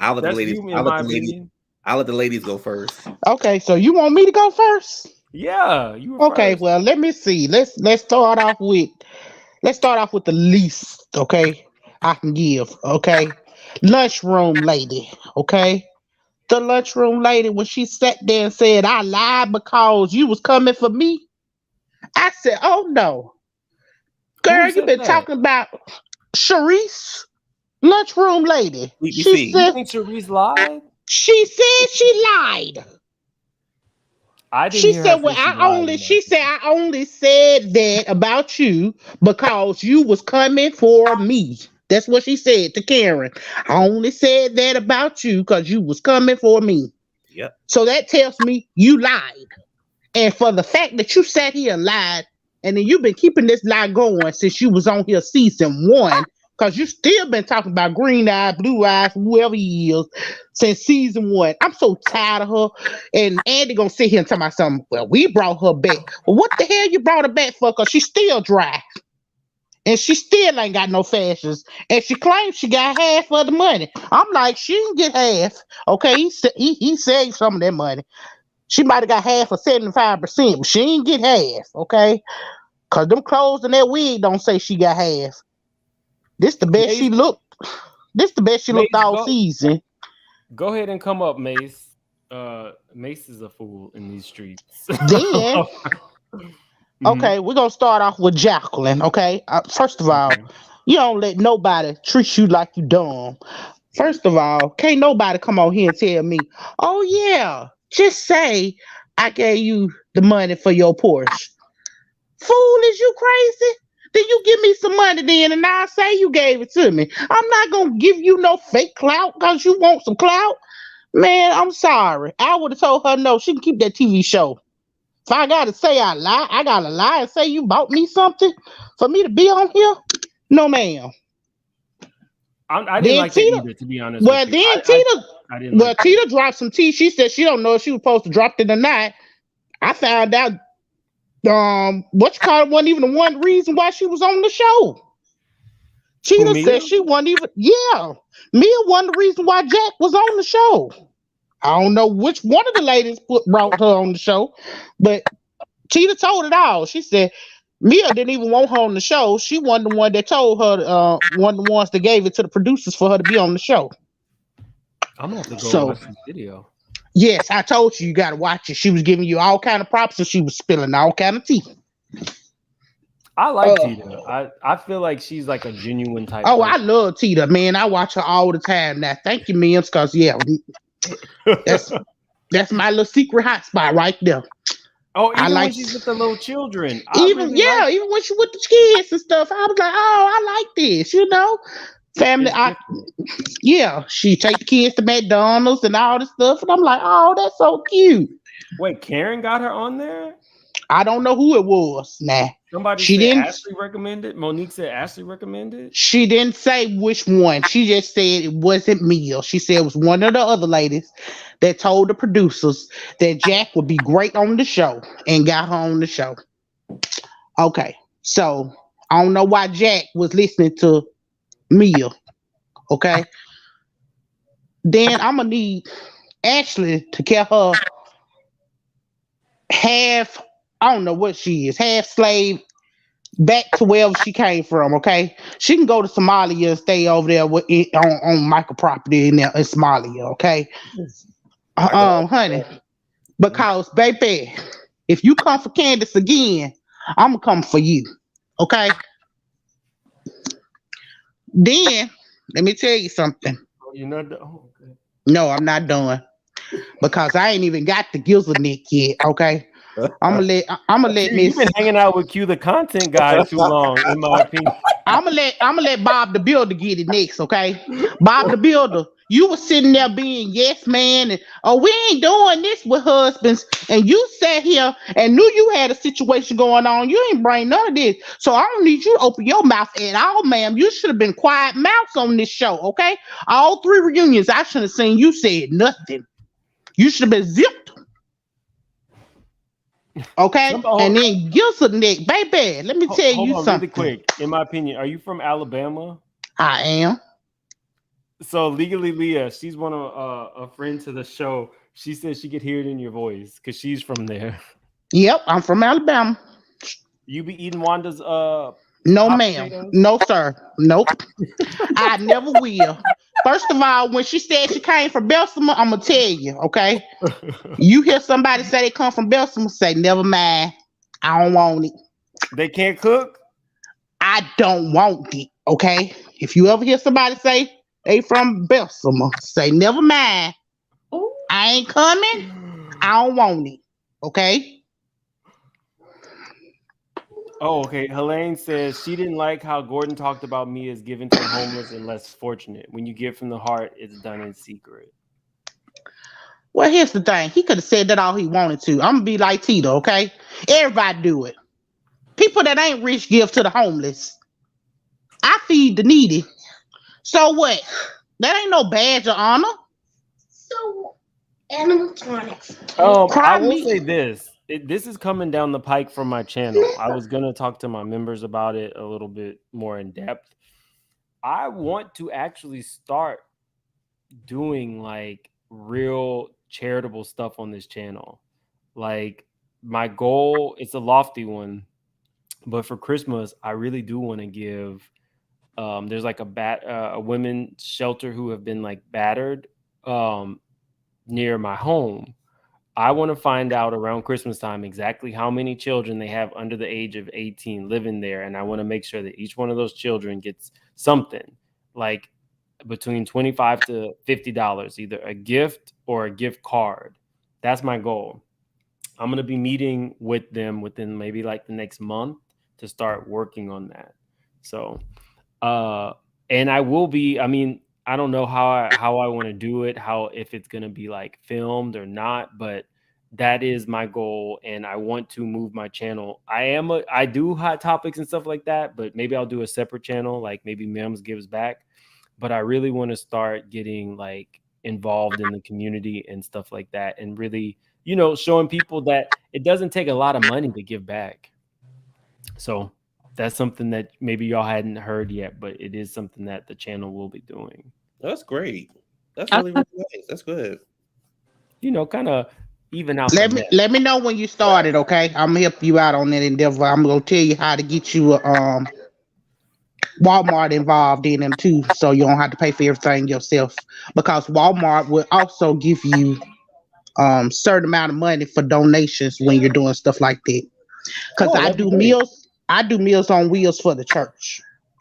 I'll let the ladies go first. Okay, so you want me to go first? Yeah, you were okay. First. Well, let me see. Let's start off with the least. Okay, I can give. Okay, lunchroom lady. Okay, the lunchroom lady when she sat there and said, "I lied because you was coming for me." I said, "Oh no, girl, you been talking about Charisse." Lunchroom lady. She said, you think Charisse lied? She said she lied. I didn't she hear said, her I only said that about you because you was coming for me. That's what she said to Karen. I only said that about you because you was coming for me. Yep. So that tells me you lied. And for the fact that you sat here and lied, and then you've been keeping this lie going since you was on here season 1. Because you still been talking about green eyes, blue eyes, whoever he is, since season 1. I'm so tired of her. And Andy gonna sit here and tell me something. Well, we brought her back. Well, what the hell you brought her back for? Because she's still dry. And she still ain't got no fashions. And she claims she got half of the money. I'm like, she didn't get half. Okay, he saved some of that money. She might have got half or 75%, but she ain't get half. Okay? Because them clothes and that wig don't say she got half. This the best she looked. This the best she looked all season. Go ahead and come up, Mace. Mace is a fool in these streets. Then, okay, we're gonna start off with Jacqueline. Okay, first of all, you don't let nobody treat you like you dumb. First of all, can't nobody come on here and tell me, "Oh yeah, just say I gave you the money for your Porsche." Fool, is you crazy? Then you give me some money then and I'll say you gave it to me. I'm not going to give you no fake clout because you want some clout. Man, I'm sorry. I would have told her no. She can keep that TV show. If I got to say I lie, I got to lie and say you bought me something for me to be on here? No, ma'am. I didn't like Tina, that either, to be honest. Well, then Tina dropped some tea. She said she don't know if she was supposed to drop it or not. I found out what you call it wasn't even the one reason why she was on the show. Tina said she wasn't even. Yeah, Mia wasn't the reason why Jack was on the show. I don't know which one of the ladies brought her on the show, but Tina told it all. She said Mia didn't even want her on the show. She wasn't the one that told her. One of the ones that gave it to the producers for her to be on the show. I'm gonna have to go watch this video. Yes, I told you got to watch it. She was giving you all kind of props and she was spilling all kind of tea. I like Tita. I feel like she's like a genuine type. Oh, person. I love Tita, man. I watch her all the time now. Thank you, Mims, because that's my little secret hot spot right there. Oh, even when she's with the little children. Even when she with the kids and stuff, I was like, oh, I like this, Family, she take the kids to McDonald's and all this stuff, and I'm like, oh, that's so cute. Wait, Karen got her on there? I don't know who it was. Nah, somebody said Ashley recommended. Monique said Ashley recommended. She didn't say which one. She just said it wasn't Mia. She said it was one of the other ladies that told the producers that Jack would be great on the show and got her on the show. Okay, so I don't know why Jack was listening to meal. Okay. Then I'm gonna need Ashley to get her half. I don't know what she is, half slave back to wherever she came from. Okay, she can go to Somalia and stay over there with it on Michael property in there in Somalia. Okay, honey, because baby, if you come for Candace again, I'm gonna come for you. Okay. Then let me tell you something. You're not. Oh, okay. No, I'm not done because I ain't even got the Gizelle Nick yet. Okay. I'm gonna let You've Miss been hanging out with Q, the content guy, too long, in my opinion. I'm gonna let Bob the Builder get it next, okay? Bob the Builder, you was sitting there being yes man, and we ain't doing this with husbands, and you sat here and knew you had a situation going on. You ain't bring none of this, so I don't need you to open your mouth at all, ma'am. You should have been quiet mouths on this show, okay? All 3 reunions, I should have seen you said nothing. You should have been zipped. Okay, and then Gizelle Nick, baby, let me tell you something. Really quick. In my opinion, are you from Alabama? I am. So Legally Leah, she's one of a friend to the show. She said she could hear it in your voice because she's from there. Yep, I'm from Alabama. You be eating Wanda's No, ma'am. Potatoes? No, sir. Nope. I never will. First of all, when she said she came from Baltimore, I'm gonna tell you, okay? You hear somebody say they come from Baltimore, say, never mind. I don't want it. They can't cook? I don't want it, okay? If you ever hear somebody say they from Baltimore, say, never mind. Ooh. I ain't coming. I don't want it, okay? Oh, okay. Helene says she didn't like how Gordon talked about me as giving to the homeless and less fortunate. When you give from the heart, it's done in secret. Well, here's the thing. He could have said that all he wanted to. I'm gonna be like Tito, okay? Everybody do it. People that ain't rich give to the homeless. I feed the needy. So what? That ain't no badge of honor. So animatronics. I will say this. This is coming down the pike from my channel. I was going to talk to my members about it a little bit more in depth. I want to actually start doing like real charitable stuff on this channel. Like my goal, it's a lofty one, but for Christmas, I really do want to give. There's like a women's shelter who have been like battered near my home. I want to find out around Christmas time exactly how many children they have under the age of 18 living there. And I want to make sure that each one of those children gets something like between $25 to $50, either a gift or a gift card. That's my goal. I'm going to be meeting with them within maybe like the next month to start working on that. So, and I will be, I mean, I don't know how I want to do it, if it's going to be like filmed or not, but that is my goal. And I want to move my channel. I do hot topics and stuff like that, but maybe I'll do a separate channel, like maybe Mims Gives Back. But I really want to start getting like involved in the community and stuff like that. And really, you know, showing people that it doesn't take a lot of money to give back. So that's something that maybe y'all hadn't heard yet, but it is something that the channel will be doing. That's great. That's really, really nice. That's good. You know, kind of even out. Let me know when you started, okay? I'm gonna help you out on that endeavor. I'm gonna tell you how to get you Walmart involved in them too, so you don't have to pay for everything yourself. Because Walmart will also give you certain amount of money for donations when you're doing stuff like that. Because I do meals on wheels for the church.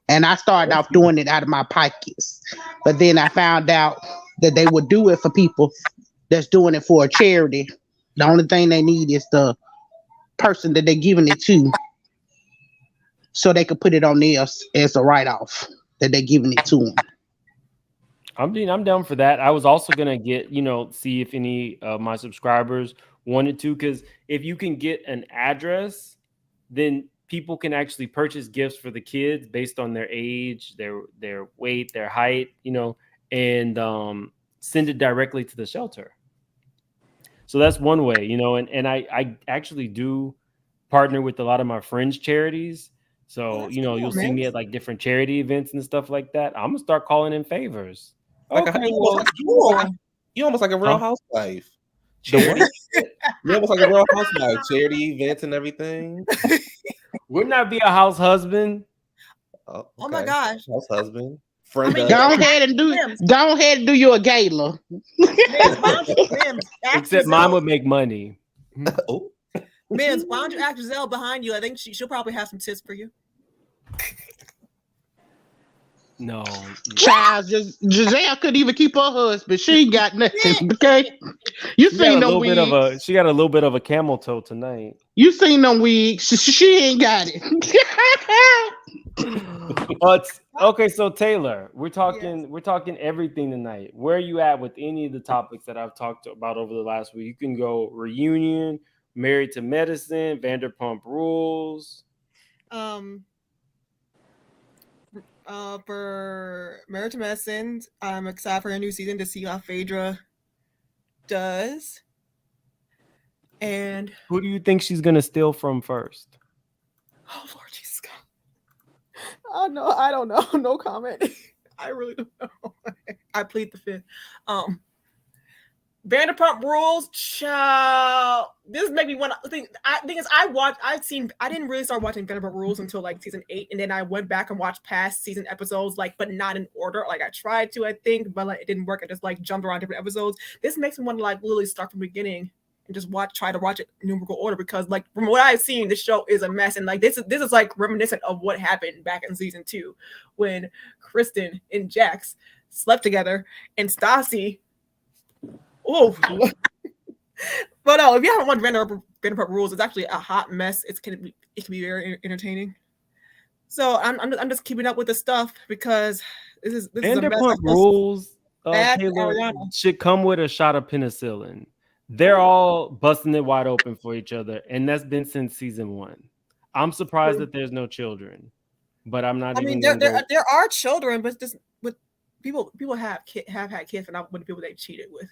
And I started off doing it out of my pockets. But then I found out that they would do it for people that's doing it for a charity. The only thing they need is the person that they're giving it to, so they could put it on theirs as a write-off that they're giving it to them. I'm down for that. I was also gonna get, see if any of my subscribers wanted to, because if you can get an address, then people can actually purchase gifts for the kids based on their age, their weight, their height, and send it directly to the shelter. So that's one way, and I actually do partner with a lot of my friends' charities So, that's you'll cool, see man. me at like different charity events and stuff like that. I'm gonna start calling in favors. Like Okay, you almost like a real Huh? housewife. The Charity. what? You almost like a real housewife. Charity events and everything. Wouldn't that be a house husband? Oh, Oh my okay. gosh. House husband. Friend mean, of. Go ahead and do you a gala. Mims, why don't you, ask Except mine Gizelle- would make money. Oh. Mims, why don't you ask Gizelle behind you? I think she'll probably have some tips for you. No. Child, Giselle couldn't even keep her husband. She ain't got nothing. Okay, you She got seen a them little bit of wigs? she got a little bit of a camel toe tonight. You seen them wigs? She ain't got it. Okay, so Taylor, we're talking everything tonight. Where are you at with any of the topics that I've talked about over the last week? You can go reunion, Married to Medicine, Vanderpump Rules. For Married to Medicine, I'm excited for a new season to see how Phaedra does. And Who do you think she's gonna steal from first? oh Lord Jesus God. Oh no, I don't know. No comment. I really don't know. I plead the fifth. Vanderpump Rules, child. This made me want to think. I didn't really start watching Vanderpump Rules until like season 8, and then I went back and watched past season episodes, like, but not in order. Like I tried to, I think, but like it didn't work. I just like jumped around different episodes. This makes me want to like literally start from the beginning and just try to watch it in numerical order, because like from what I've seen, the show is a mess, and like this is like reminiscent of what happened back in season 2 when Kristen and Jax slept together and Stassi. Oh, but no! If you haven't watched Vanderpump Rules, it's actually a hot mess. It can be very entertaining. So I'm just keeping up with the stuff because this is a mess. Vanderpump Rules Taylor, should come with a shot of penicillin. They're all busting it wide open for each other, and that's been since season 1. I'm surprised that there's no children, but I'm not. I mean, there are children, but just with people have had kids, but not with the people they cheated with.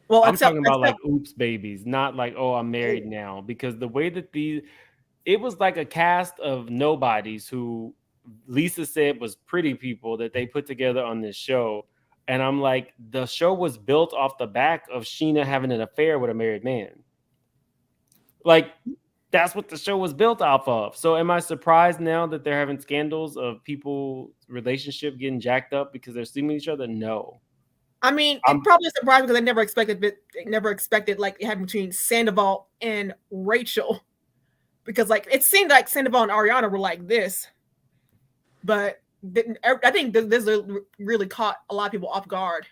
Well, I'm talking about like oops babies, not like, oh, I'm married now, because the way that it was like a cast of nobodies who Lisa said was pretty people that they put together on this show. And I'm like, the show was built off the back of Sheena having an affair with a married man. Like, that's what the show was built off of. So am I surprised now that they're having scandals of people's relationship getting jacked up because they're sleeping with each other? No. I mean, it probably surprised because I never expected like it happened between Sandoval and Rachel, because like it seemed like Sandoval and Ariana were like this, but I think this really caught a lot of people off guard.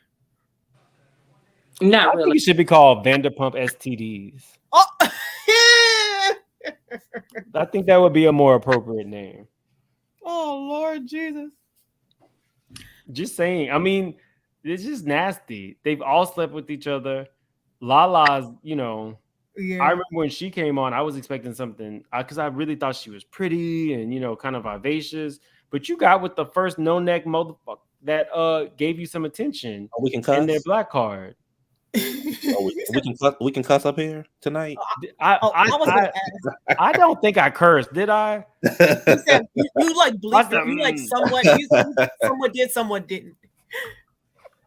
Not I really. think it should be called Vanderpump STDs. Oh, I think that would be a more appropriate name. oh Lord Jesus! Just saying. I mean, it's just nasty. They've all slept with each other. Lala's, Yeah. I remember when she came on, I was expecting something because I really thought she was pretty and kind of vivacious. But you got with the first no-neck motherfucker that gave you some attention. We can cuss. In their black card. We can cuss up here tonight. I don't think I cursed, did I? You said you like bleeped. You like somewhat. You somewhat did, somewhat didn't.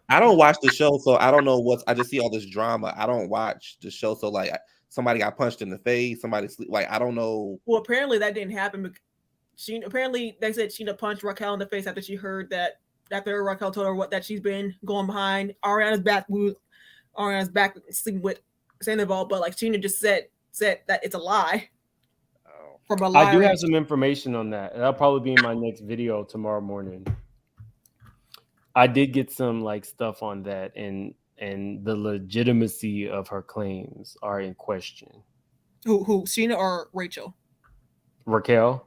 I don't watch the show, so I don't know I just see all this drama. I don't watch the show, so like somebody got punched in the face, somebody sleep. Like I don't know. Well, apparently that didn't happen. Apparently they said Sheena punched Raquel in the face after she heard that. After Raquel told her that she's been going behind. Ariana's back sleeping with Sandoval, but like Sheena just said that it's a lie. From a liar. I do have some information on that. That'll probably be in my next video tomorrow morning. I did get some like stuff on that, and the legitimacy of her claims are in question. Who Sheena or Rachel? Raquel.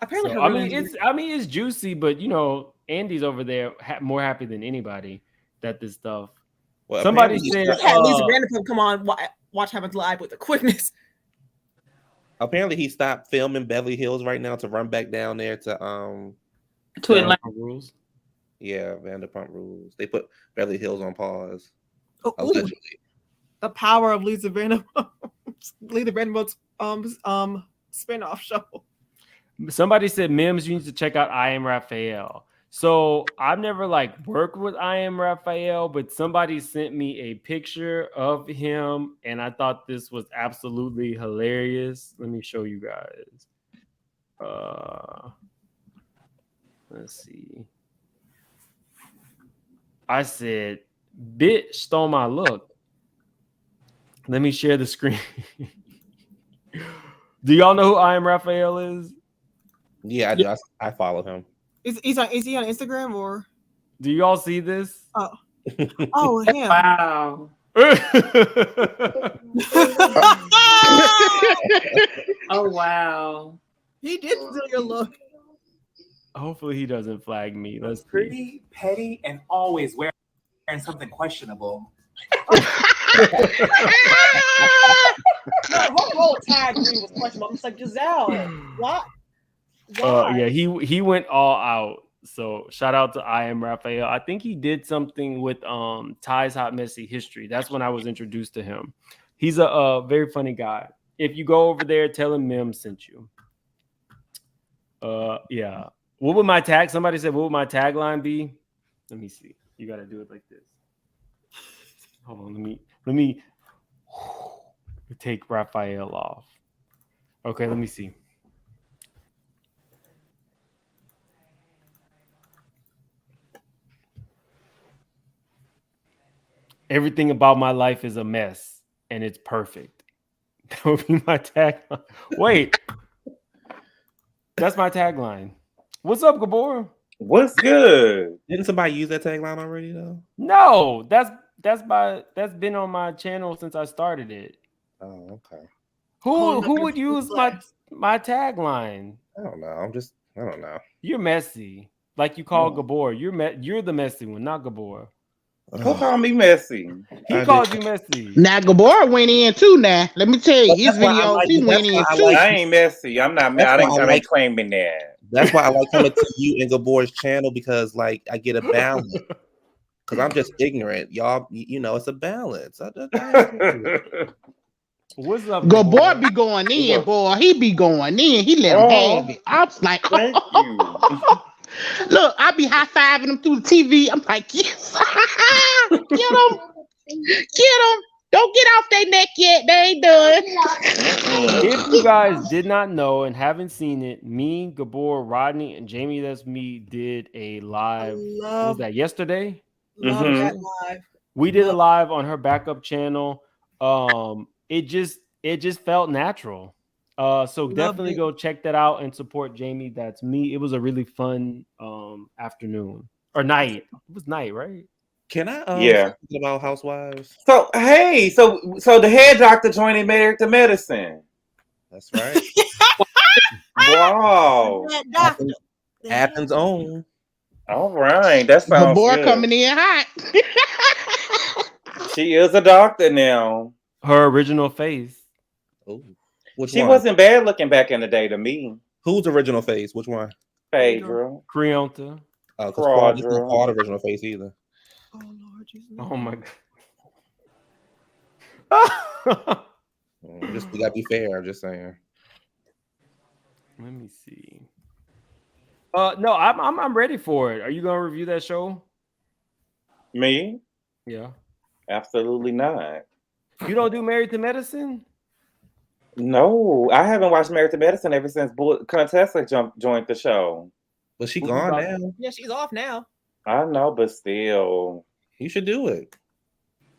Apparently, it's juicy, but Andy's over there more happy than anybody that this stuff. Well, somebody said at least Vanderpump come on watch Happens Live with the quickness. Apparently, he stopped filming Beverly Hills right now to run back down there to Atlanta. Rules. Yeah, Vanderpump Rules. They put Beverly Hills on pause. The power of Lisa Vanderpump's spinoff show. Somebody said, Mims, you need to check out I Am Raphael. So I've never like worked with I Am Raphael, but somebody sent me a picture of him, and I thought this was absolutely hilarious. Let me show you guys. Let's see. I said, bitch stole my look. Let me share the screen. Do y'all know who I Am Raphael is? Yeah, I do. I follow him. Is he on Instagram or? Do y'all see this? Oh, oh, him. Wow. Oh wow. He did steal your look. Hopefully he doesn't flag me. Let's see. Pretty, petty, and always wearing something questionable. No, her whole tag was questionable. I'm just like, Gizelle, what? Yeah, he went all out. So shout out to I Am Raphael. I think he did something with Ty's Hot Messy History. That's when I was introduced to him. He's a very funny guy. If you go over there, tell him Mim sent you. Yeah. What would my tag? Somebody said, what would my tagline be? Let me see. You got to do it like this. Hold on. Let me take Raphael off. Okay, let me see. Everything about my life is a mess, and it's perfect. That would be my tagline. Wait. That's my tagline. What's up, Gabor? What's good? Didn't somebody use that tagline already though? No, that's been on my channel since I started it. Oh, okay. Who would use my tagline? I don't know. I don't know. You're messy. Like you call Gabor. You're the messy one, not Gabor. Who called me messy? He called you messy. Now Gabor went in too. Now let me tell you, his videos he went in too. I ain't messy. I'm not. I ain't claiming that. That's why I like coming to you and Gabor's channel because like I get a balance. Because I'm just ignorant, y'all. You know, it's a balance. What's up? Gabor be going in, boy. He be going in. He let him have it. I was like, thank you. Look, I be high fiving him through the TV. I'm like, yes, get him, get him. Don't get off their neck yet. They ain't done. If you guys did not know and haven't seen it, me, Gabor, Rodney, and Jamie, that's me, did a live. What was that, yesterday? Love that live. We did a live on her backup channel. It just felt natural. So definitely go check that out and support Jamie. That's me. It was a really fun afternoon or night. It was night, right? Can I talk about housewives? So hey, so the head doctor joined Married to Medicine. That's right. Wow. Athens own. All right, that sounds Gabor good. coming in hot. She is a doctor now. Her original face. Oh, she wasn't bad looking back in the day to me. Who's original face? Which one? Phaedra. Creonta. Oh, because it's not part original face either. Oh Lord Jesus. Oh my God. We gotta be fair. I'm just saying. Let me see. No, I'm ready for it. Are you gonna review that show? Me? Yeah. Absolutely not. You don't do Married to Medicine? No, I haven't watched Married to Medicine ever since Contessa joined the show. But she gone now. Yeah, she's off now. I know, but still. You should do it.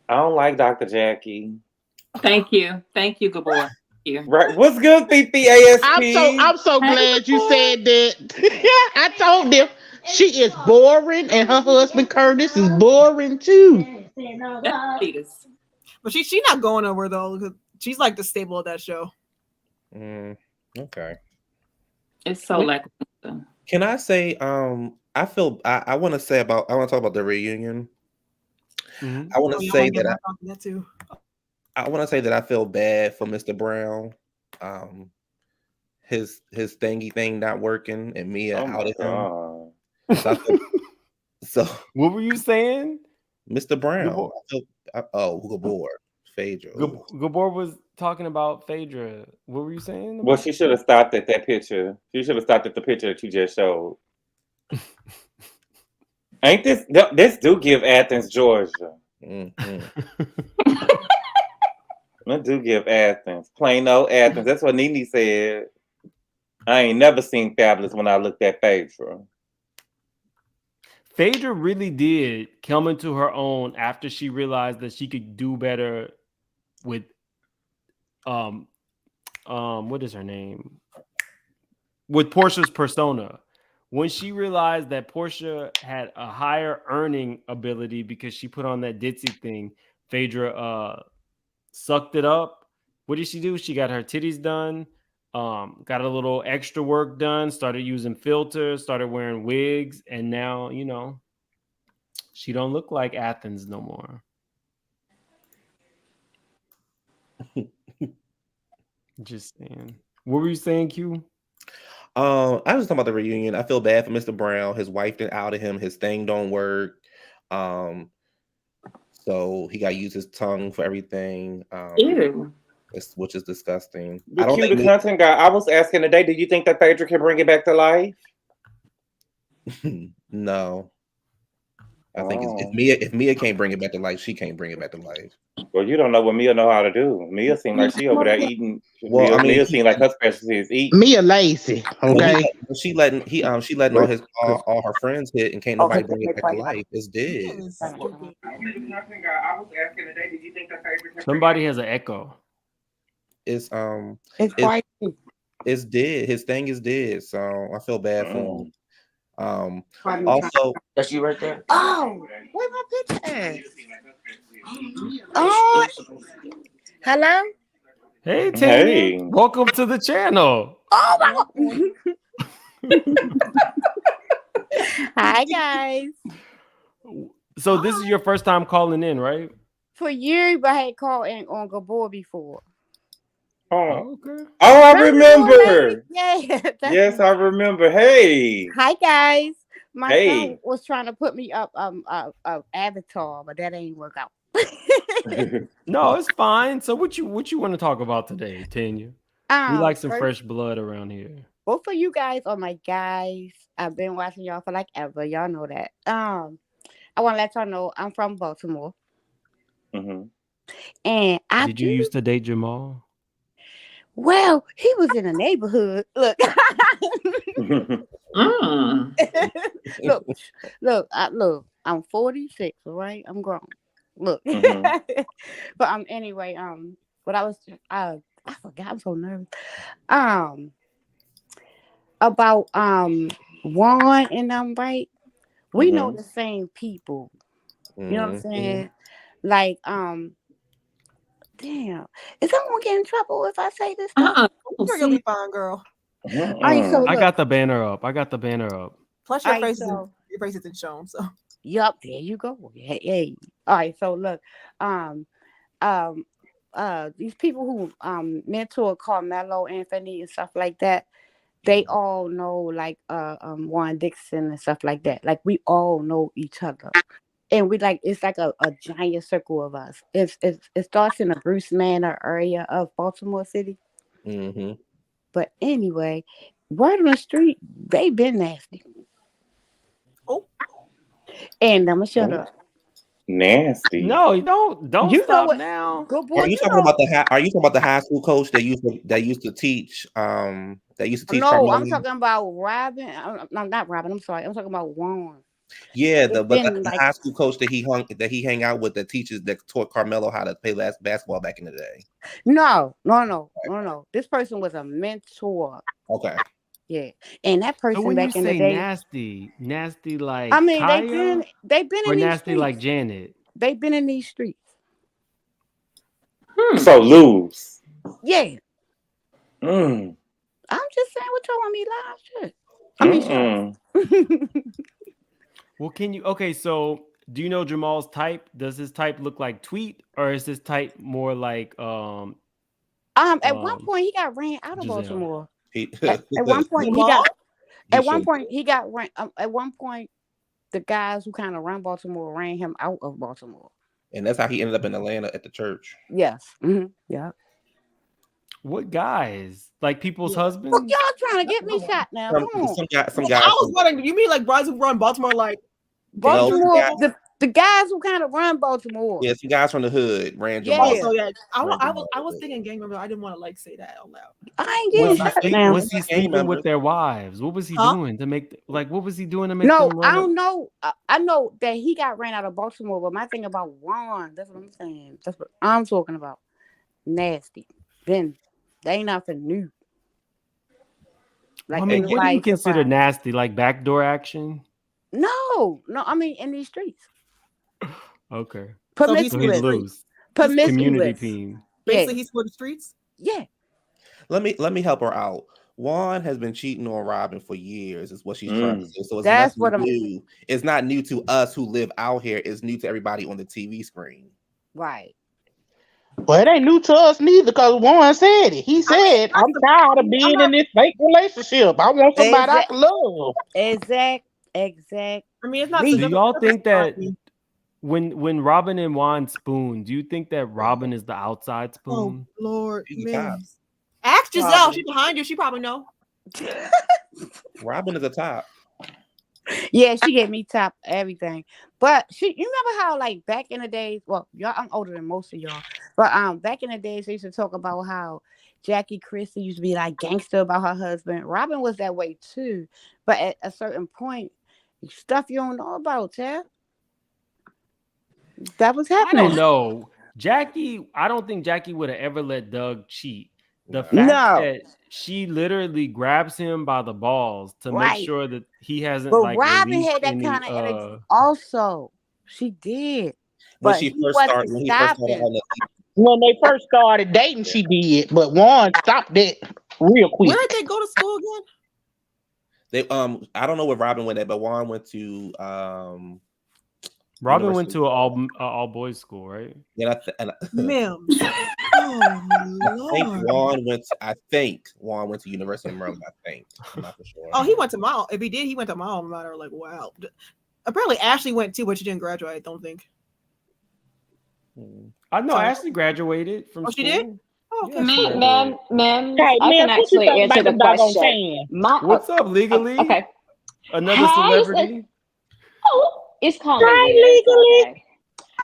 I don't like Dr. Jackie. Thank you, Gabor. Right. What's good, ASP? I'm so glad you said that. I told them she is boring, and her husband Curtis is boring too. But she's not going nowhere though. Because she's like the staple of that show. Okay. It's so like. Can I say? I want to talk about the reunion. Mm-hmm. I want to say that too. I want to say that I feel bad for Mr. Brown. His thingy thing not working and Mia outed him. So what were you saying? Mr. Brown. Gabor. Phaedra. Gabor was talking about Phaedra. What were you saying? Well, she should have stopped at that picture. She should have stopped at the picture that you just showed. Ain't this do give Athens, Georgia? That do give Athens. Plain old Athens. That's what Nene said. I ain't never seen Fabulous when I looked at Phaedra. Phaedra really did come into her own after she realized that she could do better with what is her name? With Portia's persona. When she realized that Portia had a higher earning ability because she put on that ditzy thing, Phaedra sucked it up. What did she do? She got her titties done, got a little extra work done, started using filters, started wearing wigs, and now, you know, she don't look like Athens no more. Just saying. What were you saying, Q? I was talking about the reunion. I feel bad for Mr. Brown. His wife didn't out of him. His thing don't work. So he got to use his tongue for everything. Ew. Which is disgusting. The content guy. I was asking today, do you think that Phaedra can bring it back to life? No. I think if Mia can't bring it back to life, she can't bring it back to life. Well, you don't know what Mia know how to do. Mia seems like she over there eating. Well, Mia seems like her specialty is eating. Mia lazy, okay? She letting all her friends hit and can't nobody bring it back to life. It's dead. Somebody has an echo. It's quite it's dead. His thing is dead. So I feel bad for him. Also, that's you right there. Oh, where my picture at? Oh, hello. Hey, Tanya. Welcome to the channel. Oh my God. Hi guys. So this is your first time calling in, right? For years, I had called in on Gabor before. Oh, okay. Oh, I remember. Yeah. Yes, I remember. Hey. Hi guys. My son was trying to put me up Avatar, but that ain't work out. No, it's fine. So what you want to talk about today, Tanya? We like some fresh blood around here. Both of you guys are my guys. I've been watching y'all for like ever. Y'all know that. I want to let y'all know I'm from Baltimore. Mm-hmm. And did you used to date Jamal? Well, he was in the neighborhood. Look. Look, I'm 46, all right? I'm grown. Look. But anyway, what I forgot, I'm so nervous. About Juan and them, right? We know the same people. You know what I'm saying? Like, damn. Is someone getting in trouble if I say this stuff? You'll be fine, girl. All right, so I look. got the banner up. Plus your face isn't shown, so. Yup, there you go. Hey. All right, so look. These people who mentor Carmelo Anthony and stuff like that, they all know like Juan Dixon and stuff like that. Like we all know each other. And we like it's like a giant circle of us. It starts in the Bruce Manor area of Baltimore City. Mm-hmm. But anyway, word on the street, they been nasty. Oh, and I'm gonna shut up. Nasty. No, you don't you stop now. Good boy, Are you talking about the high school coach that used to teach? No, Carmelo? I'm talking about Robin. I'm not Robin. I'm sorry. I'm talking about Juan. Yeah, the high school coach that he hang out with that taught Carmelo how to play basketball back in the day. No. This person was a mentor. Okay. Yeah, and that person So when back you in say the day, nasty like I mean, Kaya, they've been or in these nasty streets. like Janet. They've been in these streets. So loose. Yeah. Mm. I'm just saying what y'all want me live shit. Well, so do you know Jamal's type? Does his type look like Tweet, or is his type more like at one point he got ran out of Gizelle. Baltimore. At one point the guys who kind of run Baltimore ran him out of Baltimore. And that's how he ended up in Atlanta at the church. Yes. Yeah. What guys? Like people's Yeah. Look, husbands? y'all trying to get me shot now. Come on. Some guys. I was wondering, you mean like brothers who run Baltimore like Baltimore, guys- the guys who kind of run Baltimore. Yeah, some guys from the hood ran Yeah. Jamal. also, yeah. I Jamal. was thinking gang member. I didn't want to like say that out loud. I ain't getting shot now. Was he sleeping members. with their wives? What was he Huh? doing to make? What was he doing to make? No, them I run don't know. I know that he got ran out of Baltimore, but my thing about Juan, that's what I'm saying. That's what I'm talking about. Nasty. Then they ain't nothing new. Like, I mean, in the what do you life consider of- nasty? Like backdoor action? No, I mean in these streets. Okay. So he's So he's Promiscuous. loose. Promiscuous. Community team. Basically, he's for the streets. Yeah. Let me help her out. Juan has been cheating on Robin for years, is what she's trying to say. So it's That's nothing what I'm- new. It's not new to us who live out here. It's new to everybody on the TV screen. Right. Well, it ain't new to us neither, because Warren said it. He said, I'm tired of being in this fake relationship. I want somebody I can love. Exact. I mean, it's not. Do y'all think that when Robin and Juan spoon, do you think that Robin is the outside Oh spoon? Lord, She's man. top. Ask Gizelle. Robin. She's behind you. She probably know. Robin is a top. Yeah, she gave me top everything. But you remember how like back in the days, well, y'all, I'm older than most of y'all, but back in the days they used to talk about how Jackie Christie used to be like gangster about her husband. Robin was that way too. But at a certain point, stuff you don't know about, Chad. That was I happening. don't know. I don't think Jackie would have ever let Doug cheat. The fact No. that she literally grabs him by the balls to Right. make sure that he hasn't But like Robin released had that any, kind of energy also. She did. When But she he first wasn't started, when he first started stopping. on the When they first started dating, she did, but Warren stopped that real quick. Where did they go to school again? they I don't know where Robin went at, but Juan went to Robin went University. to an all boys school, right? Yeah, Ma'am. Oh I think Juan went to University of Maryland. I think. I'm not for sure. Oh, he went to my. If he did, he went to my alma mater. Like, wow. Apparently, Ashley went too, but she didn't graduate. I don't think. I know Sorry. Ashley graduated from Oh, school. she did? Oh, okay. Ma'am, Hey, I man, can what you actually think answer about the the doggone question. fan? What's up, legally? Okay. Another Hey, celebrity. Oh, it's called me Hi, Leah. It's legally. okay.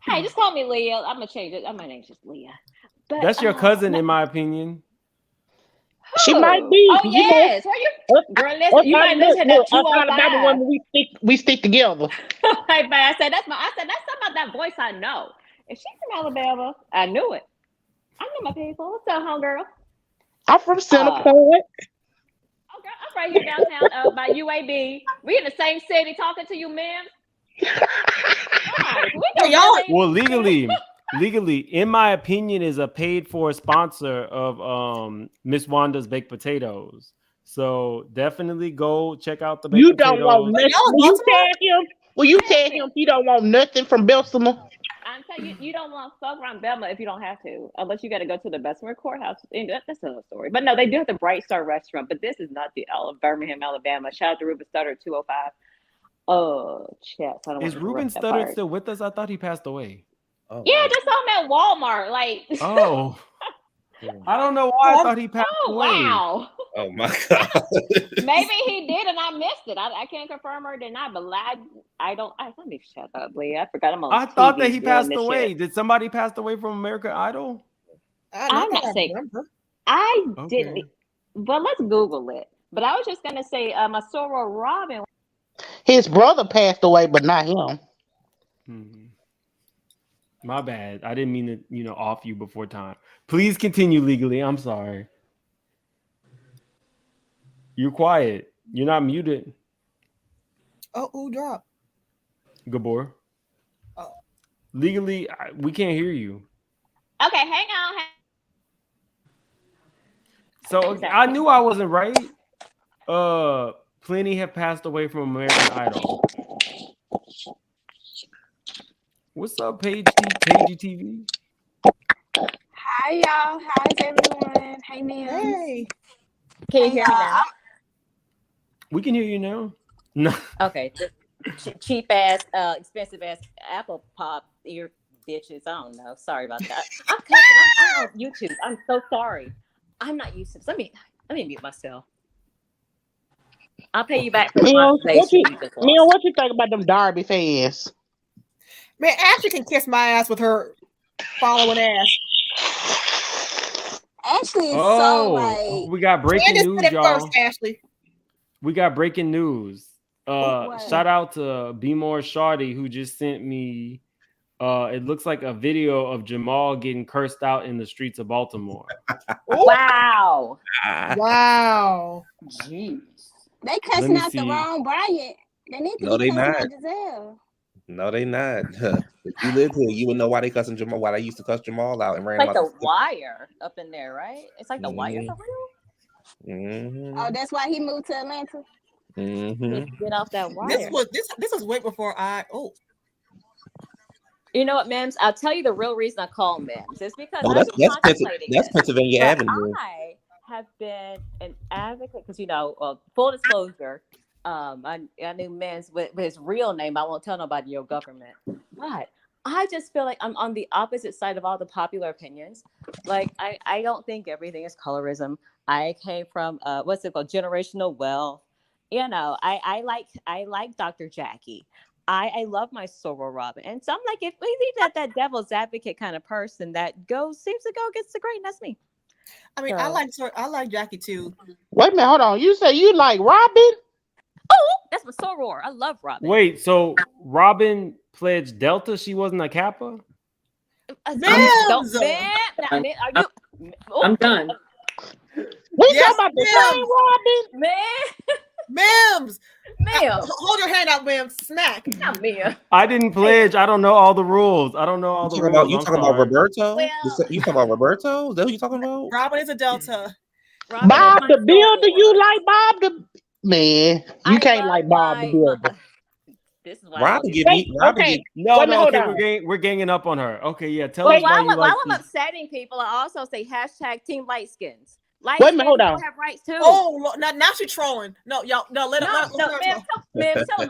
Hey, just call me Leah. I'm gonna change it. My name's just Leah. But That's your cousin, in my opinion. She might be. Oh you know. yes. Where you, girl? Listen, you might listen to Us Alabama 205. women, we stick together. Hey, man, I said that's something about that voice I know. If she's from Alabama, I knew it. I know my people. What's up, homegirl? I'm from Center Point. Oh, girl, I'm right here downtown by UAB. We in the same city talking to you, ma'am. Right. We know Well, legally, in my opinion, is a paid for sponsor of Miss Wanda's baked potatoes. So definitely go check out the baked You potatoes. don't want nothing. Will you tell him he don't want nothing from Baltimore? I'm telling you, you don't want to fuck around Belma if you don't have to, unless you got to go to the Baltimore courthouse. That's another story. But no, they do have the Bright Star restaurant, but this is not the Birmingham, Alabama. Shout out to Ruben Studdard 205. Oh, chat. So I don't Is want to Ruben interrupt that Studdard part. still with us? I thought he passed away. Oh, Yeah, just saw him at Walmart. Like, Oh, I don't know why I thought he passed oh away. wow. Oh my god. Maybe he did and I missed it. I can't confirm or deny, but I don't. Let me shut up, Lee. I forgot I'm on. I thought TV that he doing passed this away. shit. Did somebody pass away from American Idol? I'm not saying. I didn't. But let's Google it. But I was just gonna say, my soror Robin. His brother passed away, but not him. My bad. I didn't mean to, off you before time. Please continue legally. I'm sorry. You're quiet. You're not muted. Oh, who dropped? Gabor. Oh. Legally, we can't hear you. Okay, hang on. So I knew I wasn't right. Plenty have passed away from American Idol. What's up, Paige TV? Hi, y'all. How's everyone? Hey, man. Hey. Can you hear me now? We can hear you now. No. Okay. Cheap ass, expensive ass Apple Pop ear bitches. I don't know. Sorry about that. I'm cussing. I'm on YouTube. I'm so sorry. I'm not used to this. Let me mute myself. I'll pay you back for the monetization you just lost. What you think about them Derby fans? Man, Ashley can kiss my ass with her following ass. Ashley is so like. We got breaking news, y'all. First, Ashley. We got breaking news. Shout out to Be More Shawty who just sent me. It looks like a video of Jamal getting cursed out in the streets of Baltimore. Wow! Wow! Jeez. They cussing out the wrong Bryant. They need to be cussing out Gizelle. No, they not. If you lived here, you would know why they cussing Jamal. Why they used to cuss Jamal out and ran like him the out. Wire up in there, right? It's like the Wire for real. Mm-hmm. Oh, that's why he moved to Atlanta. Mm-hmm. Get off that Wire. This was way before I. Oh. You know what, Mims? I'll tell you the real reason I call Mims. It's because that's Pennsylvania Avenue. I have been an advocate because full disclosure, I knew Mims with his real name. I won't tell nobody your government, but I just feel like I'm on the opposite side of all the popular opinions. Like I don't think everything is colorism. I came from what's it called, generational wealth. I like Dr. Jackie. I love my soror Robin. And so I'm like, if we need that devil's advocate kind of person that seems to go against the grain, that's me. I mean, I like Jackie too. Wait a minute, hold on. You say you like Robin? Oh, that's my soror. I love Robin. Wait, so Robin pledged Delta? She wasn't a Kappa? I'm done. We talking about the same Robin? Mims. Ma'am. Hold your hand out, ma'am. Smack. Not Mia. I didn't pledge. I don't know all the rules. I don't know all the rules. You talking about Roberto? You talking about Roberto? Is that who you talking about? Robin is a Delta. Bob the Builder. You like Bob the man? You can't like Bob the Builder. This is why Robin give me. We're ganging up on her. Okay, yeah. Tell us why you like while I'm upsetting people, I also say hashtag Team Light Skins. Wait a minute, hold on. Have rights too. Oh, now she's trolling. No, y'all, let her. Ma'am, tell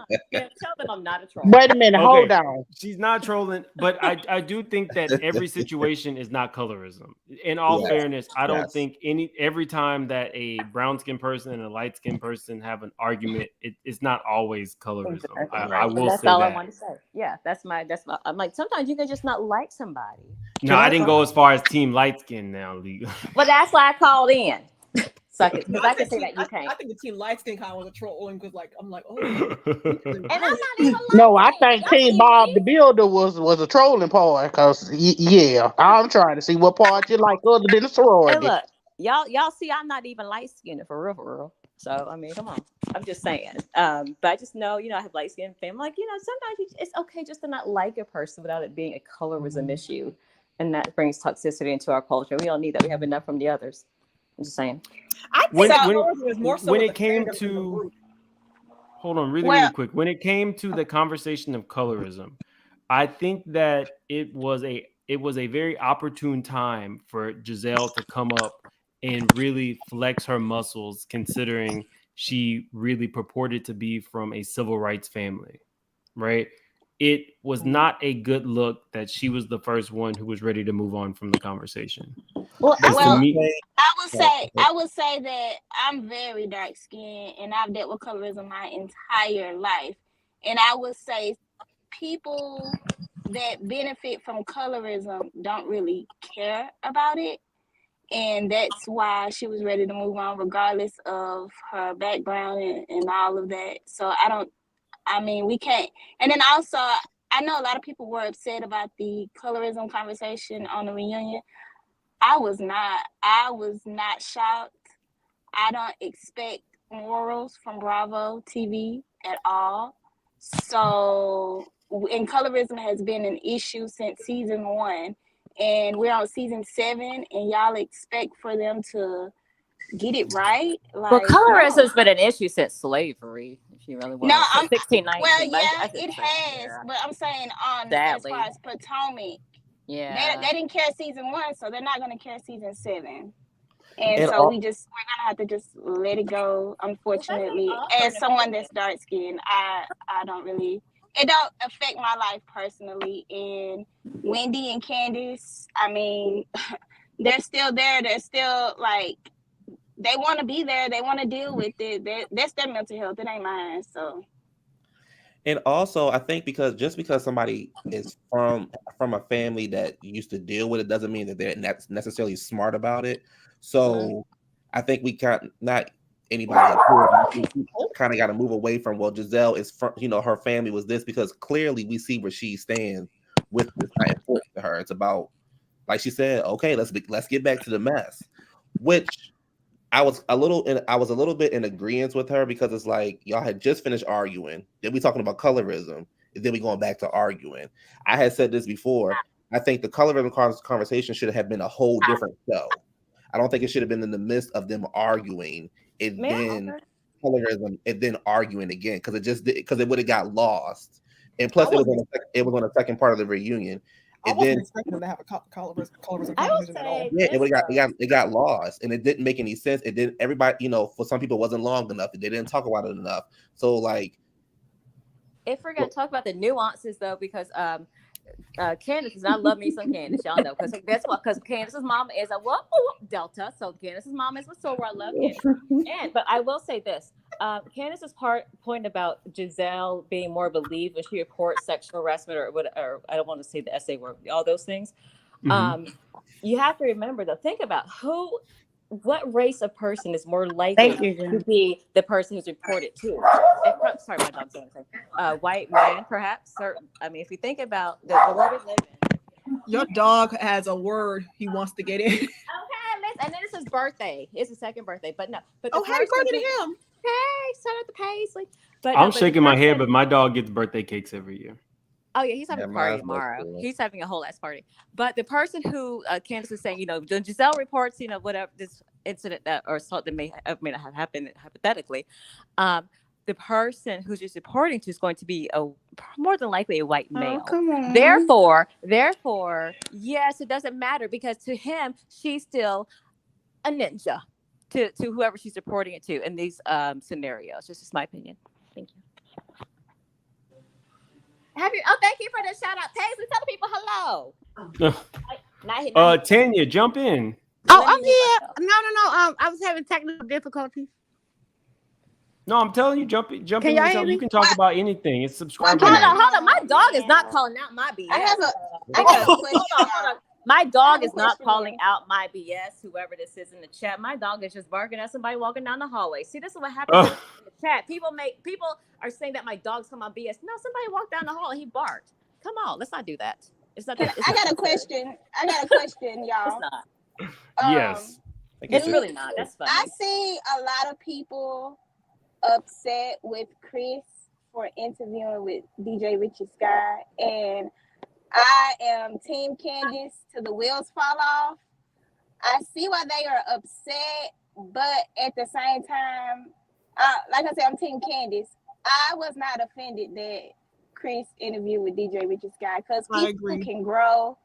them I'm not a troll. Wait a minute, hold on. She's not trolling, but I do think that every situation is not colorism. In all fairness, I don't think every time that a brown skinned person and a light skinned person have an argument, it's not always colorism. I will that's say all that. I want to say. Yeah, that's my. I'm like, sometimes you can just not like somebody. No, I didn't go as far as team light skin now, Lee. But that's why I called in. Suck it, because I can say that you can't. I think the team light skin kind of was a trolling because, like, I'm like, oh. And I'm not even. No, I think Team Bob the Builder was a trolling part because I'm trying to see what part you like other than the sorority. Hey, look, y'all see, I'm not even light skinned for real. So I mean, come on. I'm just saying. But I just know, I have light skinned family. Like, sometimes it's okay just to not like a person without it being a colorism issue, and that brings toxicity into our culture. We don't need that. We have enough from the others. I'm just saying. When it came to really quick, when it came to the conversation of colorism, I think that it was a very opportune time for Gizelle to come up and really flex her muscles, considering she really purported to be from a civil rights family, right? It was not a good look that she was the first one who was ready to move on from the conversation. I would say that I'm very dark skinned and I've dealt with colorism my entire life. And I would say people that benefit from colorism don't really care about it. And that's why she was ready to move on regardless of her background and all of that. So we can't. And then also, I know a lot of people were upset about the colorism conversation on the reunion. I was not shocked. I don't expect morals from Bravo TV at all. So, and colorism has been an issue since season 1. And we're on season 7, and y'all expect for them to get it right? Well, colorism has been an issue since slavery. If you really want no, to 1619. Well, yeah, it has. But I'm saying as far as Potomac, they didn't care season 1, so they're not going to care season 7. And so we're gonna have to just let it go. Unfortunately, as someone that's dark skinned, I don't really. It don't affect my life personally, and Wendy and Candace, I mean, they're still there. They're still like, they want to be there. They want to deal with it. That's their mental health. It ain't mine. So. And also, I think because somebody is from a family that used to deal with it doesn't mean that they're necessarily smart about it. So I think we can't, not anybody kind of got to move away from, well, Gizelle is from, her family was this, because clearly we see where she stands with this. Not important to her. It's about, like she said, okay, let's get back to the mess, which I was a little bit in agreement with her, because it's like y'all had just finished arguing, then we talking about colorism, and then we going back to arguing. I had said this before. I think the colorism conversation should have been a whole different show. I don't think it should have been in the midst of them arguing and then colorism and then arguing again, because it would have got lost. And plus, it was on the second part of the reunion. I wasn't expecting them to have a colorism conversation at all. Yeah, it got lost, and it didn't make any sense. It didn't. Everybody, for some people, it wasn't long enough. They didn't talk about it enough. So, like, if we're gonna talk about the nuances, though, because Candace, and I love me some Candace, y'all know, because guess what? Because Candace's mom is a Delta, so Candace's mom is a Silver. I love Candace. But I will say this: Candace's point about Gizelle being more believed when she reports sexual harassment or I don't want to say the SA word, all those things. You have to remember, though, think about what race of person is more likely to be the person who's reported to. Sorry, my dog's doing something. White man, perhaps. I mean, if you think about the world we live in. Your dog has a word he wants to get in. Okay, and then it's his birthday. It's his second birthday, but no. But happy birthday to him! Hey, shout out to Paisley. But I'm shaking my head, but my dog gets birthday cakes every year. Oh yeah, he's having a party tomorrow. He's having a whole ass party. But the person who Candace is saying, when Gizelle reports, whatever this incident or assault that may not have happened hypothetically, the person who's just reporting to is going to be more than likely a white male. Come on. Therefore, yes, it doesn't matter, because to him, she's still a ninja to whoever she's reporting it to in these scenarios. Just my opinion. Thank you. Thank you for the shout out. Paisley, tell the people hello. Tanya, jump in. Oh, I'm here. No. I was having technical difficulties. No, I'm telling you, jump in. Can y'all hear me? You can talk about anything. It's subscriber. Hold on. My dog is not calling out my BS. Hold on. My dog is not calling out my BS. Whoever this is in the chat, my dog is just barking at somebody walking down the hallway. See, this is what happens in the chat. People are saying that my dog's talking about BS. No, somebody walked down the hall and he barked. Come on, let's not do that. It's not. I got a question, y'all. It's not. Yes. It's really not. That's funny. I see a lot of people upset with Chris for interviewing with DJ Richard Sky, and I am Team Candace to the wheels fall off. I see why they are upset, but at the same time, like I said, I'm Team Candace. I was not offended that Chris interviewed with DJ Richard Sky, because people can grow.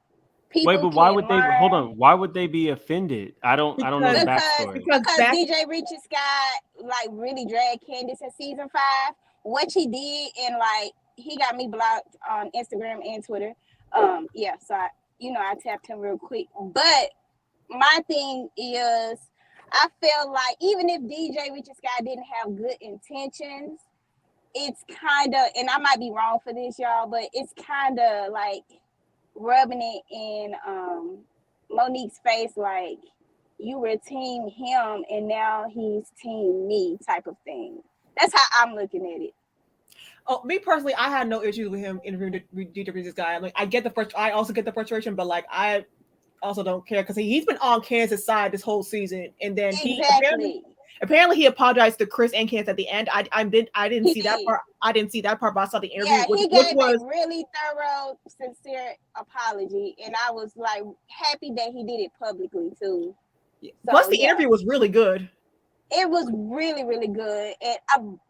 Wait, but why would they? Hold on. Why would they be offended? I don't know the backstory. Because DJ Richard Sky really dragged Candace in season 5. What he did, and he got me blocked on Instagram and Twitter. So I tapped him real quick. But my thing is, I feel like even if DJ Richard Sky didn't have good intentions, it's kind of, and I might be wrong for this, y'all, but it's kind of rubbing it in Monique's face, like you were team him and now he's team me type of thing. That's how I'm looking at it. Oh, me personally, I had no issues with him interviewing this guy. I also get the frustration, but I also don't care, because he's been on Kansas' side this whole season, and then apparently he apologized to Chris and Kansas at the end. I didn't see that part. I didn't see that part, but I saw the interview. Yeah, he gave a really thorough, sincere apology, and I was happy that he did it publicly too. So, plus, the interview was really good. It was really, really good,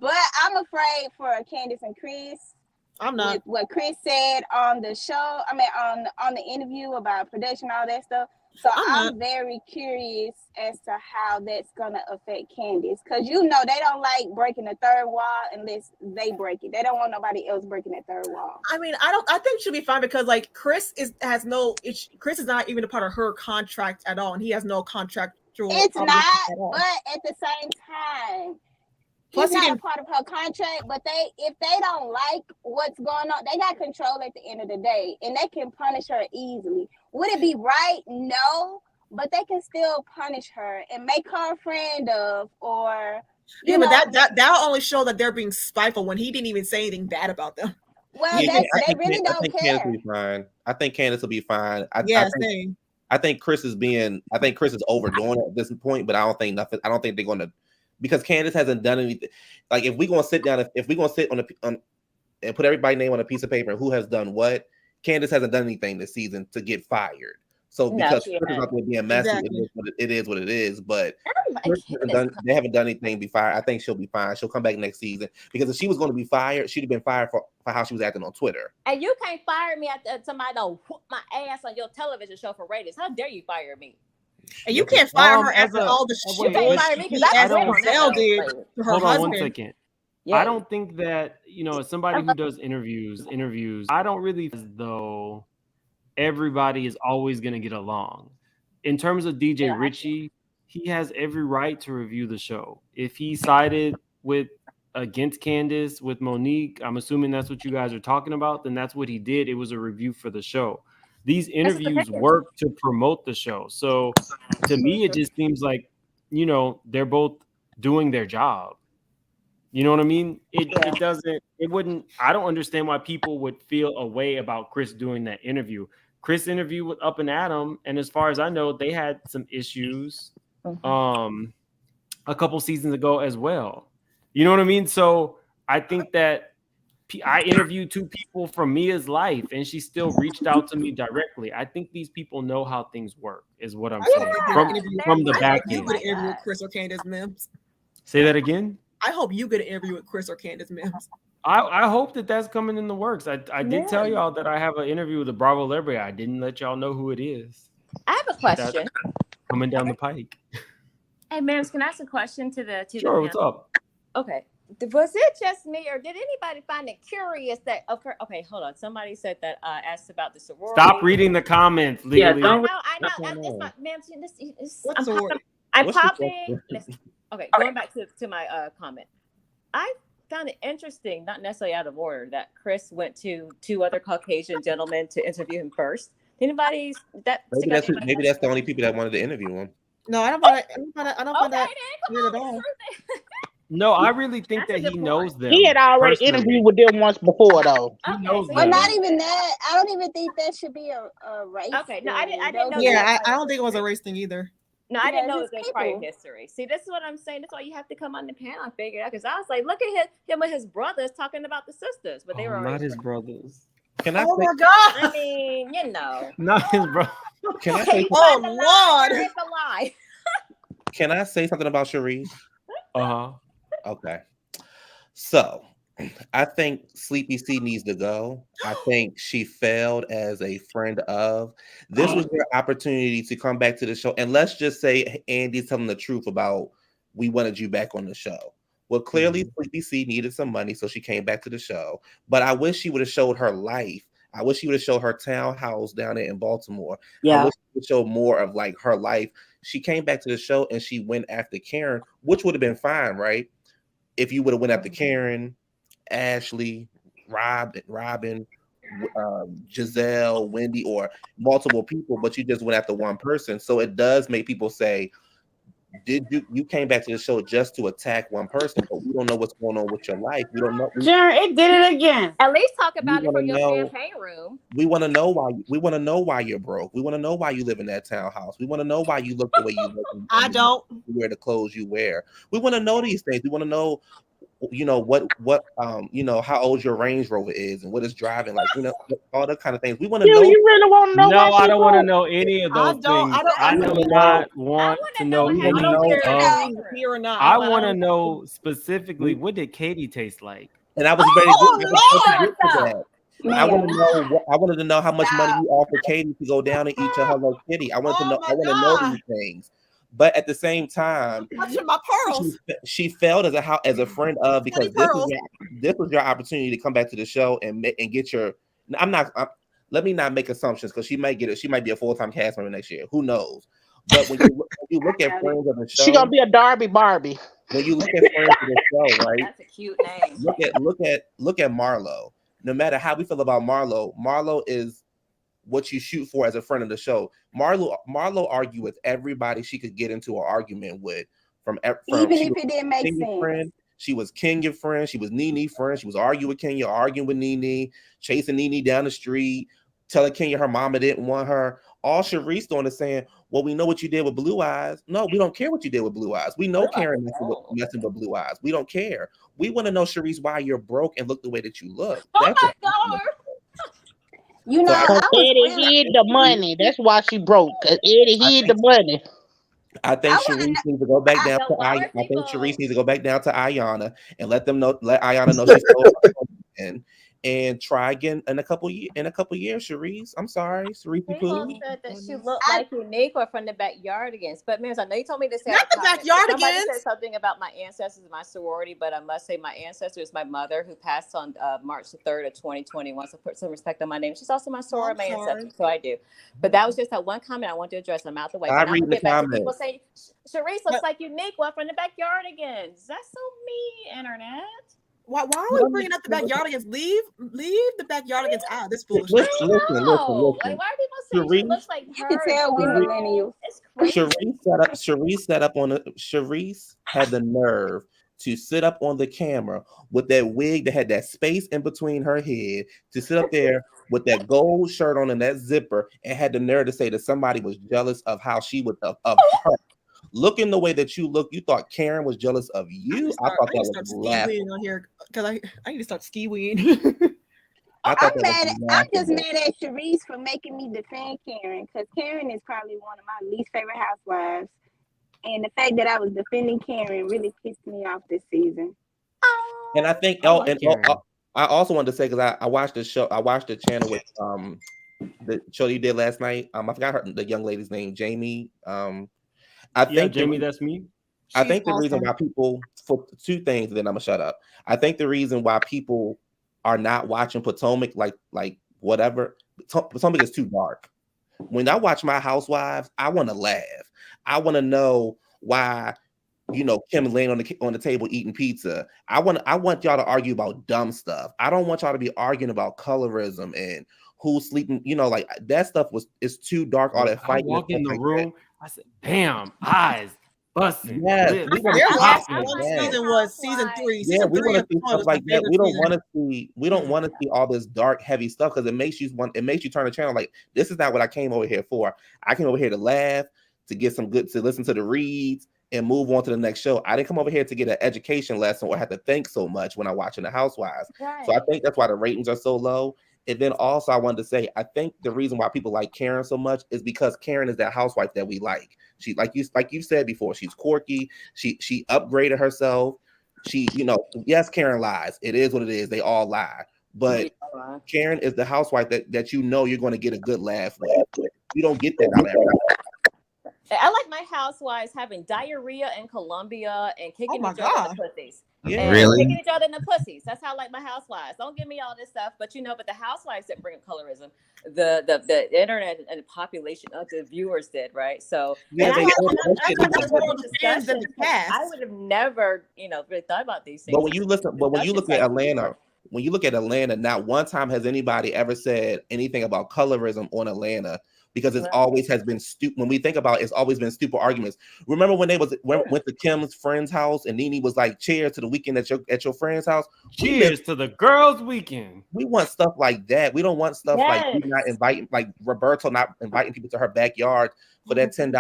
but I'm afraid for Candace and Chris. I'm not. With what Chris said on the show, on the interview about production, all that stuff. So I'm very curious as to how that's gonna affect Candace, because you know they don't like breaking the third wall unless they break it. They don't want nobody else breaking that third wall. I mean, I think she'll be fine because like Chris is not even a part of her contract at all, and he has no contractual. It's not, but at the same time, he's not a part of her contract. But if they don't like what's going on, they got control at the end of the day, and they can punish her easily. Would it be right? No, but they can still punish her and make her a friend of, or yeah, but that'll only show that they're being spiteful when he didn't even say anything bad about them. Well, they really don't care. Candace will be fine. I think Candace will be fine. I think Chris is overdoing it at this point, but I don't think they're going to, because Candace hasn't done anything. Like if we're going to sit down, if we're going to sit on and put everybody's name on a piece of paper and who has done what, Candace hasn't done anything this season to get fired. So because Chris is out there being messy, it is what it is. But they haven't done anything to be fired. I think she'll be fine. She'll come back next season, because if she was going to be fired, she'd have been fired for how she was acting on Twitter. And you can't fire me after somebody don't whoop my ass on your television show for ratings. How dare you fire me? And you can't fire her after all the shit. You can't fire me because that's what Gizelle did to her husband. Hold on 1 second. Yeah. I don't think that, as somebody who does interviews, I don't really feel as though everybody is always going to get along. In terms of DJ Richie, he has every right to review the show. If he sided against Candace with Monique, I'm assuming that's what you guys are talking about, then that's what he did. It was a review for the show. These interviews work to promote the show. So to me, it just seems like, they're both doing their job. You know what I mean? I don't understand why people would feel a way about Chris doing that interview. Chris interviewed with Up and Adam, and as far as I know, they had some issues a couple seasons ago as well. You know what I mean? So I think that I interviewed 2 people from Mia's life, and she still reached out to me directly. I think these people know how things work, is what I'm saying. From the back end. You would interview with Chris or Candace Mims. Say that again? I hope you get an interview with Chris or Candace Mims. I hope that's coming in the works. I did tell y'all that I have an interview with the Bravo Library. I didn't let y'all know who it is. I have a question. Coming down the pike. Hey, Mims, can I ask a question to the Sure, what's up? Okay. Was it just me, or did anybody find it curious that okay, hold on. Somebody said that asked about the sorority. Stop reading the comments, legally. Yeah, I know. I'm popping. Okay, going back to my comment. I found it interesting, not necessarily out of order, that Chris went to 2 other Caucasian gentlemen to interview him first. Maybe that's the only people that wanted to interview him. No, I don't find that weird at all. No, I really think that he knows them. He had already interviewed with them once before, though. He knows them. But not even that. I don't even think that should be a race. Okay, no, I didn't know. Yeah, I don't think it was a race thing either. No, I didn't know it was prior history. See, this is what I'm saying. That's why you have to come on the panel and figure it out. Because I was like, look at him and his brothers talking about the sisters, but they were not his brothers. Can I? Oh my God! I mean, not his brother. Can I say? Oh Lord! Can I say something about Charisse? Okay. So I think Sleepy C needs to go. I think she failed as a friend of. This was your opportunity to come back to the show. And let's just say Andy's telling the truth about we wanted you back on the show. Well, clearly Sleepy C needed some money, so she came back to the show. But I wish she would have showed her life. I wish she would have showed her townhouse down there in Baltimore. Yeah. I wish she would show more of like her life. She came back to the show and she went after Karen, which would have been fine, right? If you would have went after Karen, Ashley, Robin, Gizelle, Wendy, or multiple people, but you just went after one person. So it does make people say, did you came back to the show just to attack one person, but we don't know what's going on with your life. We don't know. Jared, it did it again. At least talk about it from your champagne room. We want to know why. We want to know why you're broke. We want to know why you live in that townhouse. We want to know why you look the way you look. I don't wear the clothes you wear. We want to know these things. We want to know, how old your Range Rover is and what it's driving, like, all that kind of things. We want to know. You really want to know? No, I don't want to know any of those things. I do not want to know any of. I want to know specifically, what did Katie taste like? And I was ready to get to that. I wanted to know how much money you offered Katie to go down and eat your Hello Kitty. I wanted to know. I want to know these things. But at the same time, my pearls. She failed as a friend of, because this was your opportunity to come back to the show and get your. Let me not make assumptions, because she might get it. She might be a full-time cast member next year. Who knows? But when you look at friends of the show, she gonna be a Darby Barbie. When you look at friends of the show, right? That's a cute name. Look at Marlo. No matter how we feel about Marlo is what you shoot for as a friend of the show. Marlo argued with everybody she could get into an argument with. From even if it didn't make sense. Friend. She was Kenya friend. She was Nene friend. She was arguing with Kenya, arguing with Nene, chasing Nene down the street, telling Kenya her mama didn't want her. All Charisse doing is saying, well, we know what you did with Blue Eyes. No, we don't care what you did with Blue Eyes. We know Karen messing with Blue Eyes. We don't care. We want to know, Charisse, why you're broke and look the way that you look. Oh my God. You know, Eddie hid the money. That's why she broke. Eddie hid the money. I think Charisse needs to go back down to Ayanna and let Ayanna know she's still and try again in a couple years. Charisse, I'm sorry, Charisse. People said that she looked like Unique or from the Backyardigans. But Mary, I know you told me to say not the Backyardigans. Somebody said something about my ancestors, my sorority, but I must say my ancestor is my mother, who passed on March the 3rd of 2021. So put some respect on my name. She's also my soror, my ancestor, so I do. But that was just that one comment I want to address. I'm out the way. I read the comments. People say Charisse looks like Unique one from the Backyardigans. That's so mean, internet. Why are we bringing up the Backyardigans? Leave the Backyardigans out. This foolishness. Listen. Like, why are people saying she looks like her? You can tell we millennials. Charisse had the nerve to sit up on the camera with that wig that had that space in between her head, to sit up there with that gold shirt on and that zipper, and had the nerve to say that somebody was jealous of how she was of her. Looking the way that you look, you thought Karen was jealous of you. I thought that was laughing on here because I need to start ski-weeing. I'm just mad at Charisse for making me defend Karen, because Karen is probably one of my least favorite housewives. And the fact that I was defending Karen really pissed me off this season. And I think, I also wanted to say, because I watched the show, I watched the channel with the show you did last night. I forgot the young lady's name, Jamie. I think Jamie, that's me. I think the reason why people, for two things, and then I'm gonna shut up. I think the reason why people are not watching Potomac, like whatever, Potomac is too dark. When I watch My Housewives, I want to laugh. I want to know why, Kim laying on the table eating pizza. I want y'all to argue about dumb stuff. I don't want y'all to be arguing about colorism and who's sleeping. Like that stuff is too dark. All that fighting. I walk in the room. I said, "Damn, eyes busting." Yeah, season was season 3. Yeah, we want to see stuff like that. We don't want to see all this dark, heavy stuff, because it makes you turn the channel. Like, this is not what I came over here for. I came over here to laugh, to get to listen to the reads, and move on to the next show. I didn't come over here to get an education lesson or have to think so much when I'm watching The Housewives. Right. So I think that's why the ratings are so low. And then also I wanted to say, I think the reason why people like Karen so much is because Karen is that housewife that we like. She, like you said before, she's quirky. She upgraded herself. She, yes, Karen lies. It is what it is. They all lie. But Karen is the housewife that you're going to get a good laugh with. You don't get that out of everybody. I like my housewives having diarrhea in Colombia and kicking each other in the pussies. Yeah, really? Kicking each other in the pussies. That's how I like my housewives. Don't give me all this stuff. But but the housewives that bring up colorism, the internet and the population of the viewers did, right? So I would have never, really thought about these things. But when you look at Atlanta, not one time has anybody ever said anything about colorism on Atlanta. Because it always has been stupid. When we think about it, it's always been stupid arguments. Remember when they went to Kim's friend's house and Nene was like, "Cheers to the weekend at your friend's house." Cheers to the girls' weekend. We want stuff like that. We don't want stuff like you not inviting, like Roberto not inviting people to her backyard for that $10.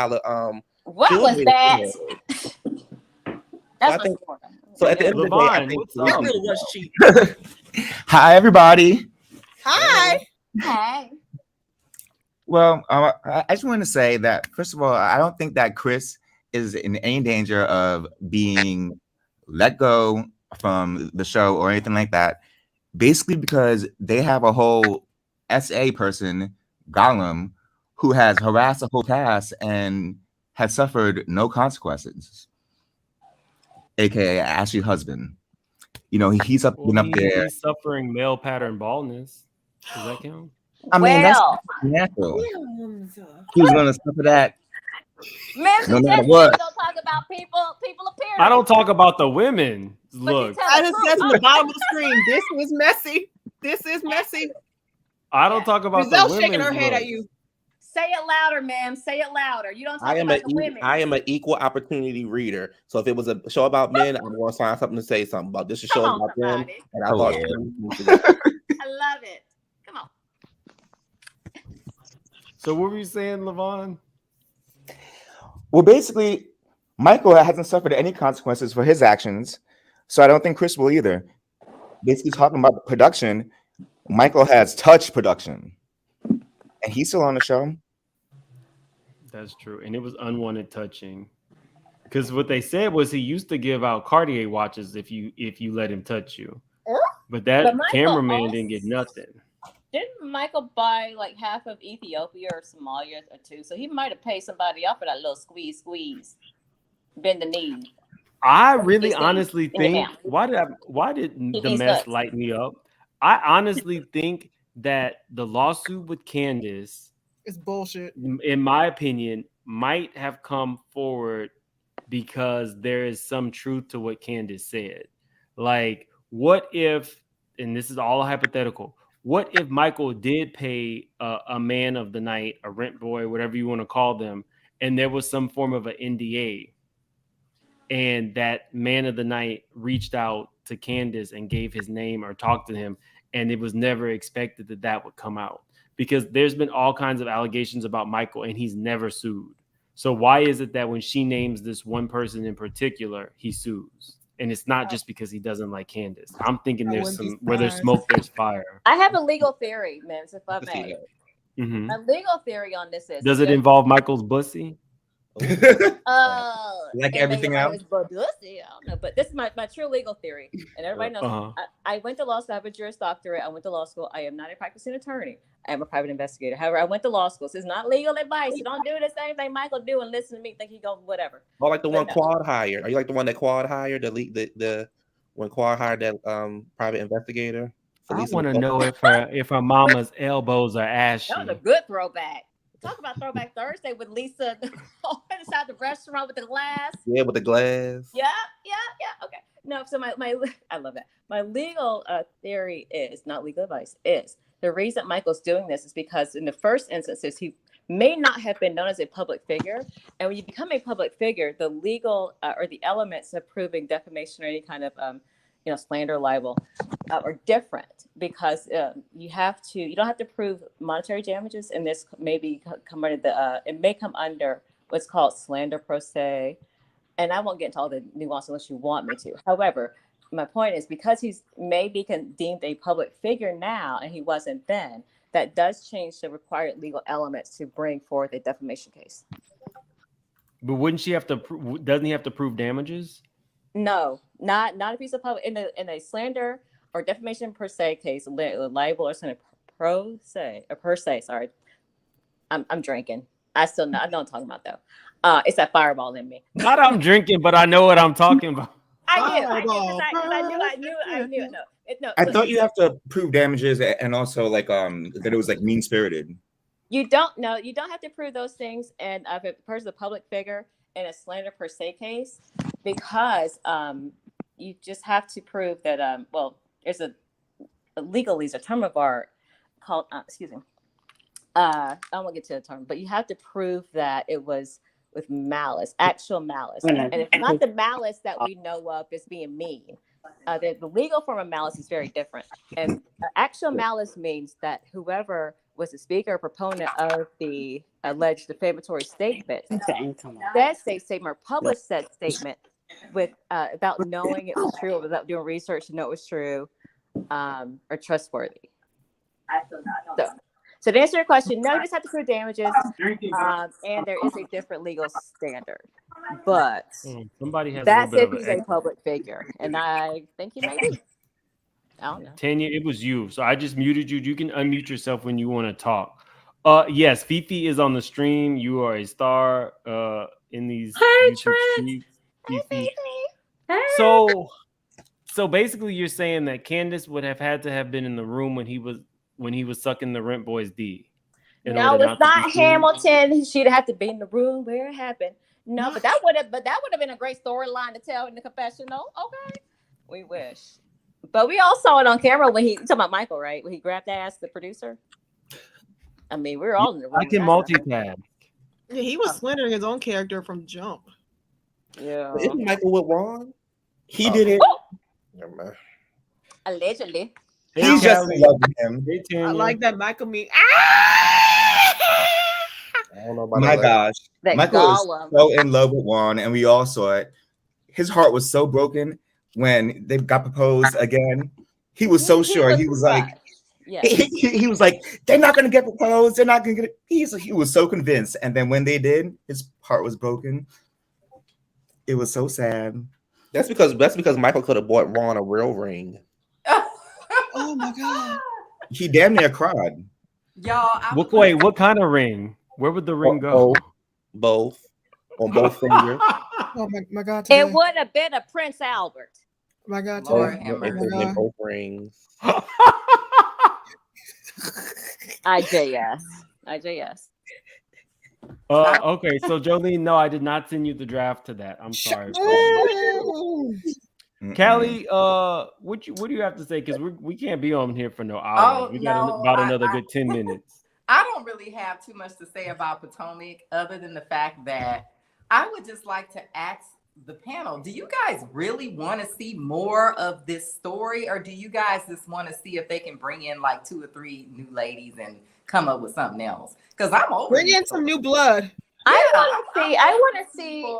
What was that? I think so. At the end of the day, I think that really was cheap. Hi, everybody. Hi. Hi. Well, I just want to say that, first of all, I don't think that Chris is in any danger of being let go from the show or anything like that. basically because they have a whole SA person, Gollum, who has harassed the whole cast and has suffered no consequences, aka Ashley's husband. You know, he's been up there. He's suffering male pattern baldness. Does that count? I mean, that's Well, natural. He was going to suffer that men no matter don't what. talk about people appearance. I don't talk about the women. Look, I just said from the bottom of the screen, this is messy. This is messy. I don't talk about Gizelle's the shaking women's her head look. at you. Say it louder, ma'am. Say it louder. You don't talk I am about the women. I am an equal opportunity reader. So if it was a show about men, I'm going to find something to say something about. This is a show Come on, about them, somebody. and I Oh, thought. yeah. I love it. Come on. So what were you saying, Levon? Well, basically, Michael hasn't suffered any consequences for his actions, so I don't think Chris will either. Basically, talking about the production, Michael has touched production, and he's still on the show. That's true, and it was unwanted touching. Because what they said was he used to give out Cartier watches if you let him touch you, but that But Michael cameraman didn't get nothing. Didn't Michael buy like half of Ethiopia or Somalia or two? So he might have paid somebody off for that little squeeze, bend the knee. I really He's honestly in the think mouth. why did the needs mess guts. light me up? I honestly think that the lawsuit with Candace, It's bullshit. in my opinion, might have come forward because there is some truth to what Candace said. Like, what if, and this is all hypothetical, what if Michael did pay a man of the night, a rent boy, whatever you want to call them, and there was some form of an NDA, and that man of the night reached out to Candace and gave his name or talked to him, and it was never expected that that would come out? Because there's been all kinds of allegations about Michael, and he's never sued. So why is it that when she names this one person in particular, he sues? And it's not just because he doesn't like Candace. I'm thinking there's some, where there's smoke, there's fire. I have a legal theory, man, if I may. Mhm. My legal theory on this is: Does it involve Michael's bussy? Like everything else? I don't know, but this is my true legal theory, and everybody knows. Uh-huh. I went to law school. I have a Juris Doctorate. I went to law school. I am not a practicing attorney. I am a private investigator. However, I went to law school. So it's not legal advice. You don't do the same thing Michael do and listen to me think he go whatever. Or like the one no. Quad hired. Are you like the one that Quad hired? The when Quad hired that private investigator? I Felisa want to McCoy? know if her mama's elbows are ashy. That was a good throwback. Talk about Throwback Thursday with Lisa inside the restaurant with the glass. Yeah, with the glass. Yeah. Okay. No, so my I love that. My legal theory is not legal advice. Is the reason Michael's doing this is because in the first instances he may not have been known as a public figure, and when you become a public figure, the legal or the elements of proving defamation or any kind of slander, libel are different because you don't have to prove monetary damages, and this may be come under it may come under what's called slander pro se, and I won't get into all the nuance unless you want me to. However, my point is because he's maybe deemed a public figure now and he wasn't then, that does change the required legal elements to bring forth a defamation case. But wouldn't she have to? Doesn't he have to prove damages? No, not a piece of public in a slander or defamation per se case, libel or slander per se. Sorry, I'm drinking. I know what I'm talking about though. It's that fireball in me. Not I'm drinking, but I know what I'm talking about. I knew. No, I thought you have to prove damages and also like that it was like mean spirited. You don't have to prove those things, and if a person's a public figure in a slander per se case, because you just have to prove that there's a legalese, a term of art called I won't get to the term, but you have to prove that it was with malice, actual malice, and it's not the malice that we know of as being mean. The legal form of malice is very different, and actual malice means that whoever was the speaker or proponent of the alleged defamatory statement, that statement or published that statement without knowing it was true or without doing research to know it was true or trustworthy. So to answer your question, no, you just have to prove damages, and there is a different legal standard. But somebody has that's if he's a public figure, and I think he may be. I don't know. Tanya, it was you. So I just muted you. You can unmute yourself when you want to talk. Yes, Fifi is on the stream. You are a star in these YouTube streets. Fifi. Hey. So basically you're saying that Candace would have had to have been in the room when he was sucking the rent boy's D. No, it's not Hamilton. She'd have to be in the room where it happened. No, but that would have been a great storyline to tell in the confessional. Okay. We wish. But we all saw it on camera when he talking about Michael, right? When he grabbed ass the producer. I mean, we were all in the room. I can multitask. Yeah, he was slandering his own character from jump. Yeah. Isn't Michael with Ron? He did it. Never mind. Allegedly. He's just in love with him. I like that Michael me. I don't know about My that. gosh. That Michael Gollum. is so in love with Juan, and we all saw it. His heart was so broken when they got proposed again. He was so sure. He was like, yeah. he was like, they're not gonna get proposed. They're not gonna get it. He was so convinced. And then when they did, his heart was broken. It was so sad. That's because Michael could have bought Ron a real ring. Oh my god. He damn near cried. Y'all, Wait, what kind of ring? Where would the ring go? Both. On both fingers. Oh my god. It would have been a Prince Albert. My god. Lord Today. have Both, mercy. both rings. IJS. Okay, so Jolene, no, I did not send you the draft to that. I'm sorry. Callie, what do you have to say? Because we can't be on here for no hours. Oh, We got no, about another good 10 minutes. I don't really have too much to say about Potomac other than the fact that I would just like to ask the panel, do you guys really want to see more of this story, or do you guys just want to see if they can bring in like 2 or 3 new ladies and come up with something else? Because I'm over Bring in some new blood. I want to see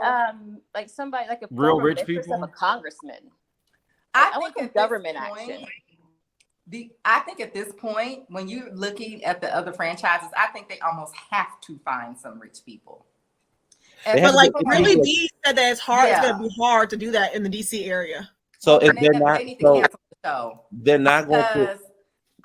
like somebody like a Real former rich mistress people? of a congressman. I want think some government action. I think at this point, when you're looking at the other franchises, I think they almost have to find some rich people. But like really, we said that it's hard. Yeah. It's gonna be hard to do that in the DC area. So if they're not, they need to cancel the show. they're not going to. Because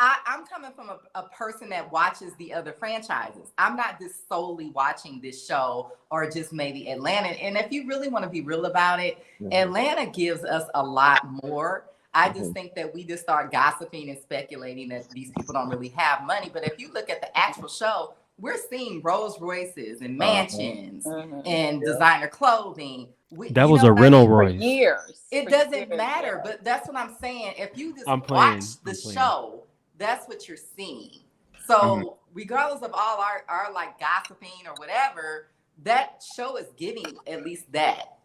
I'm coming from a person that watches the other franchises. I'm not just solely watching this show or just maybe Atlanta. And if you really want to be real about it, Atlanta gives us a lot more. I just think that we just start gossiping and speculating that these people don't really have money. But if you look at the actual show, we're seeing Rolls Royces and mansions and designer clothing. That was a rental Royce. Years. It doesn't matter, but that's what I'm saying. If you just watch the show, that's what you're seeing. So regardless of all our like gossiping or whatever, that show is giving at least that.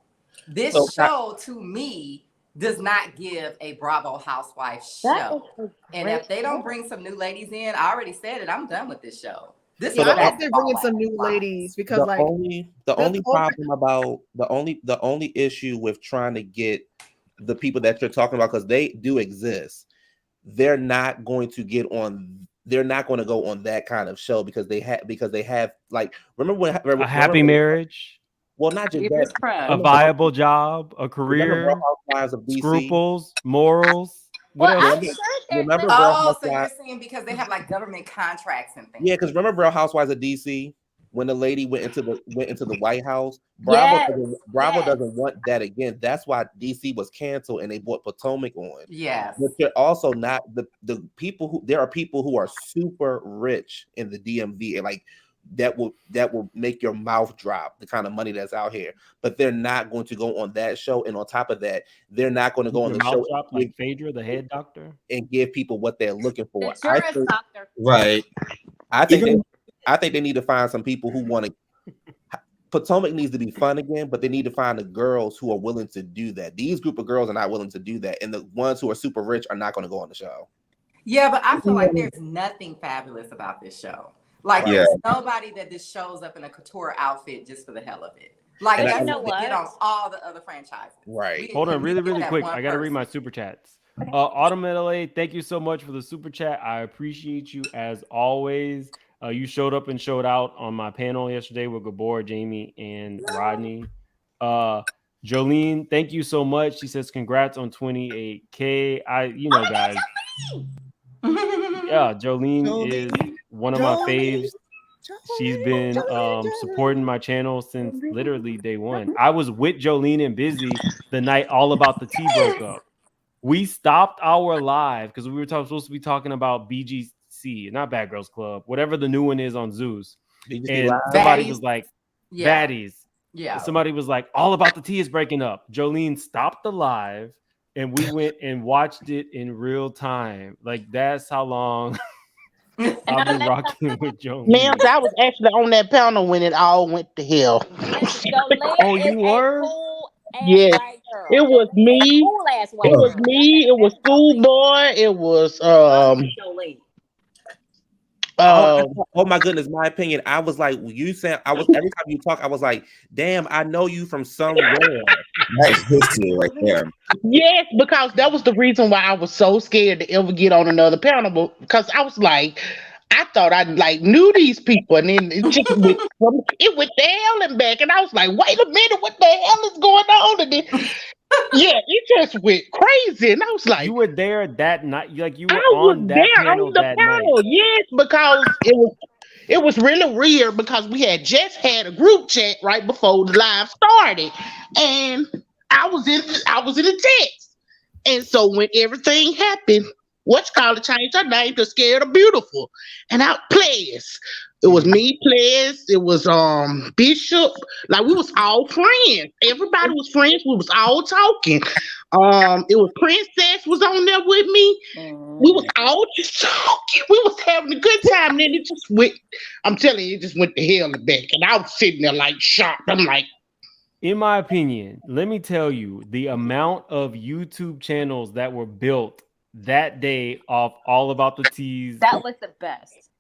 This show to me does not give a Bravo Housewife show. And if they don't bring some new ladies in, I already said it, I'm done with this show. This I hope they're bringing some new ladies because the like only problem about the only issue with trying to get the people that you're talking about, because they do exist, they're not going to go on that kind of show because they have like remember a happy marriage. Well, not just that, a viable job, a career, scruples, morals. What else? Remember so you're saying because they have like government contracts and things. Yeah, because remember Real Housewives of DC when the lady went into the White House. Bravo doesn't want that again. That's why DC was canceled and they brought Potomac on. Yes, but they're also not the people who there are people who are super rich in the DMV and like that will make your mouth drop, the kind of money that's out here, but they're not going to go on that show. And on top of that, they're not going to go on the show drop, like Phaedra, the head doctor, and give people what they're looking for. Doctor. Right. I think they need to find some people who want to. Potomac needs to be fun again, but they need to find the girls who are willing to do that. These group of girls are not willing to do that, and the ones who are super rich are not going to go on the show. Yeah, but I feel like there's nothing fabulous about this show. Like there's nobody that just shows up in a couture outfit just for the hell of it. Like And that's what we get on all the other franchises. Right. Hold on, really quick. I gotta read my super chats. Autumn LA, thank you so much for the super chat. I appreciate you as always. You showed up and showed out on my panel yesterday with Gabor, Jamie, and Rodney. Jolene, thank you so much. She says congrats on 28K. Guys, Yeah, Jolene is one of my faves. She's been supporting my channel since literally day one. I was with Jolene and Busy the night All About the Tea broke up. We stopped our live because we were supposed to be talking about BGC, not Bad Girls Club, whatever the new one is on Zeus. BGC And Live? somebody Baddies. was like, Yeah. Baddies. Yeah. Somebody was like, All About the Tea is breaking up. Jolene stopped the live and we went and watched it in real time. Like, that's how long I've been rocking with Jolene. Man, I was actually on that panel when it all went to hell. Oh, you were? Yes. It was me. It was me. It was Schoolboy. It was oh my goodness, my opinion. I was like, you said I was every time you talk, I was like, damn, I know you from somewhere. That's history right there. Yes, because that was the reason why I was so scared to ever get on another panel, because I was like, I thought I like knew these people, and then it just went to hell and back, and I was like, wait a minute, what the hell is going on? And then, yeah, it just went crazy, and I was like, you were there that night, like you were I was on that there panel on the that panel, night. yes, because it was really weird because we had just had a group chat right before the live started, and I was in the text, and so when everything happened, changed her name to Scared of Beautiful, and I Players. It was me, Players. It was Bishop. Like, we was all friends. Everybody was friends. We was all talking. It was Princess was on there with me. We was all just talking. We was having a good time. And then it just went. I'm telling you, it just went to hell and back. And I was sitting there like shocked. I'm like, in my opinion, let me tell you, the amount of YouTube channels that were built that day off All About the Teas. That was the best.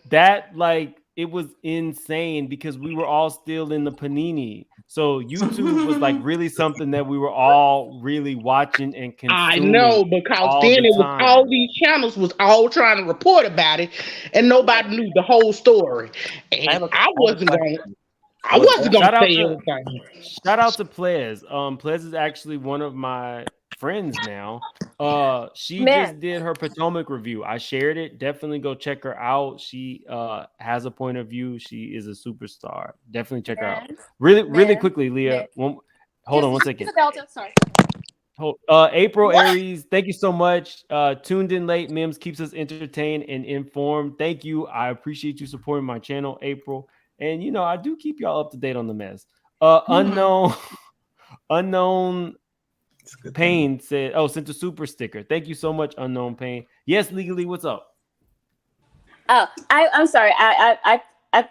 That, like, it was insane because we were all still in the panini. So YouTube was like really something that we were all really watching and consuming. I know, because then it was all these channels was all trying to report about it, and nobody knew the whole story. And I wasn't going to say anything. Shout out to Plez. Plez is actually one of my friends now. She just did her Potomac review. I shared it. Definitely go check her out. She has a point of view. She is a superstar. Definitely check her out. Really quickly, Leah. Hold on one second. April Aries, thank you so much. Tuned in late. Mims keeps us entertained and informed. Thank you. I appreciate you supporting my channel, April. And you know, I do keep y'all up to date on the mess. Unknown Pain said, sent a super sticker. Thank you so much, Unknown Pain. Yes, Legally, what's up? Oh, I'm sorry. I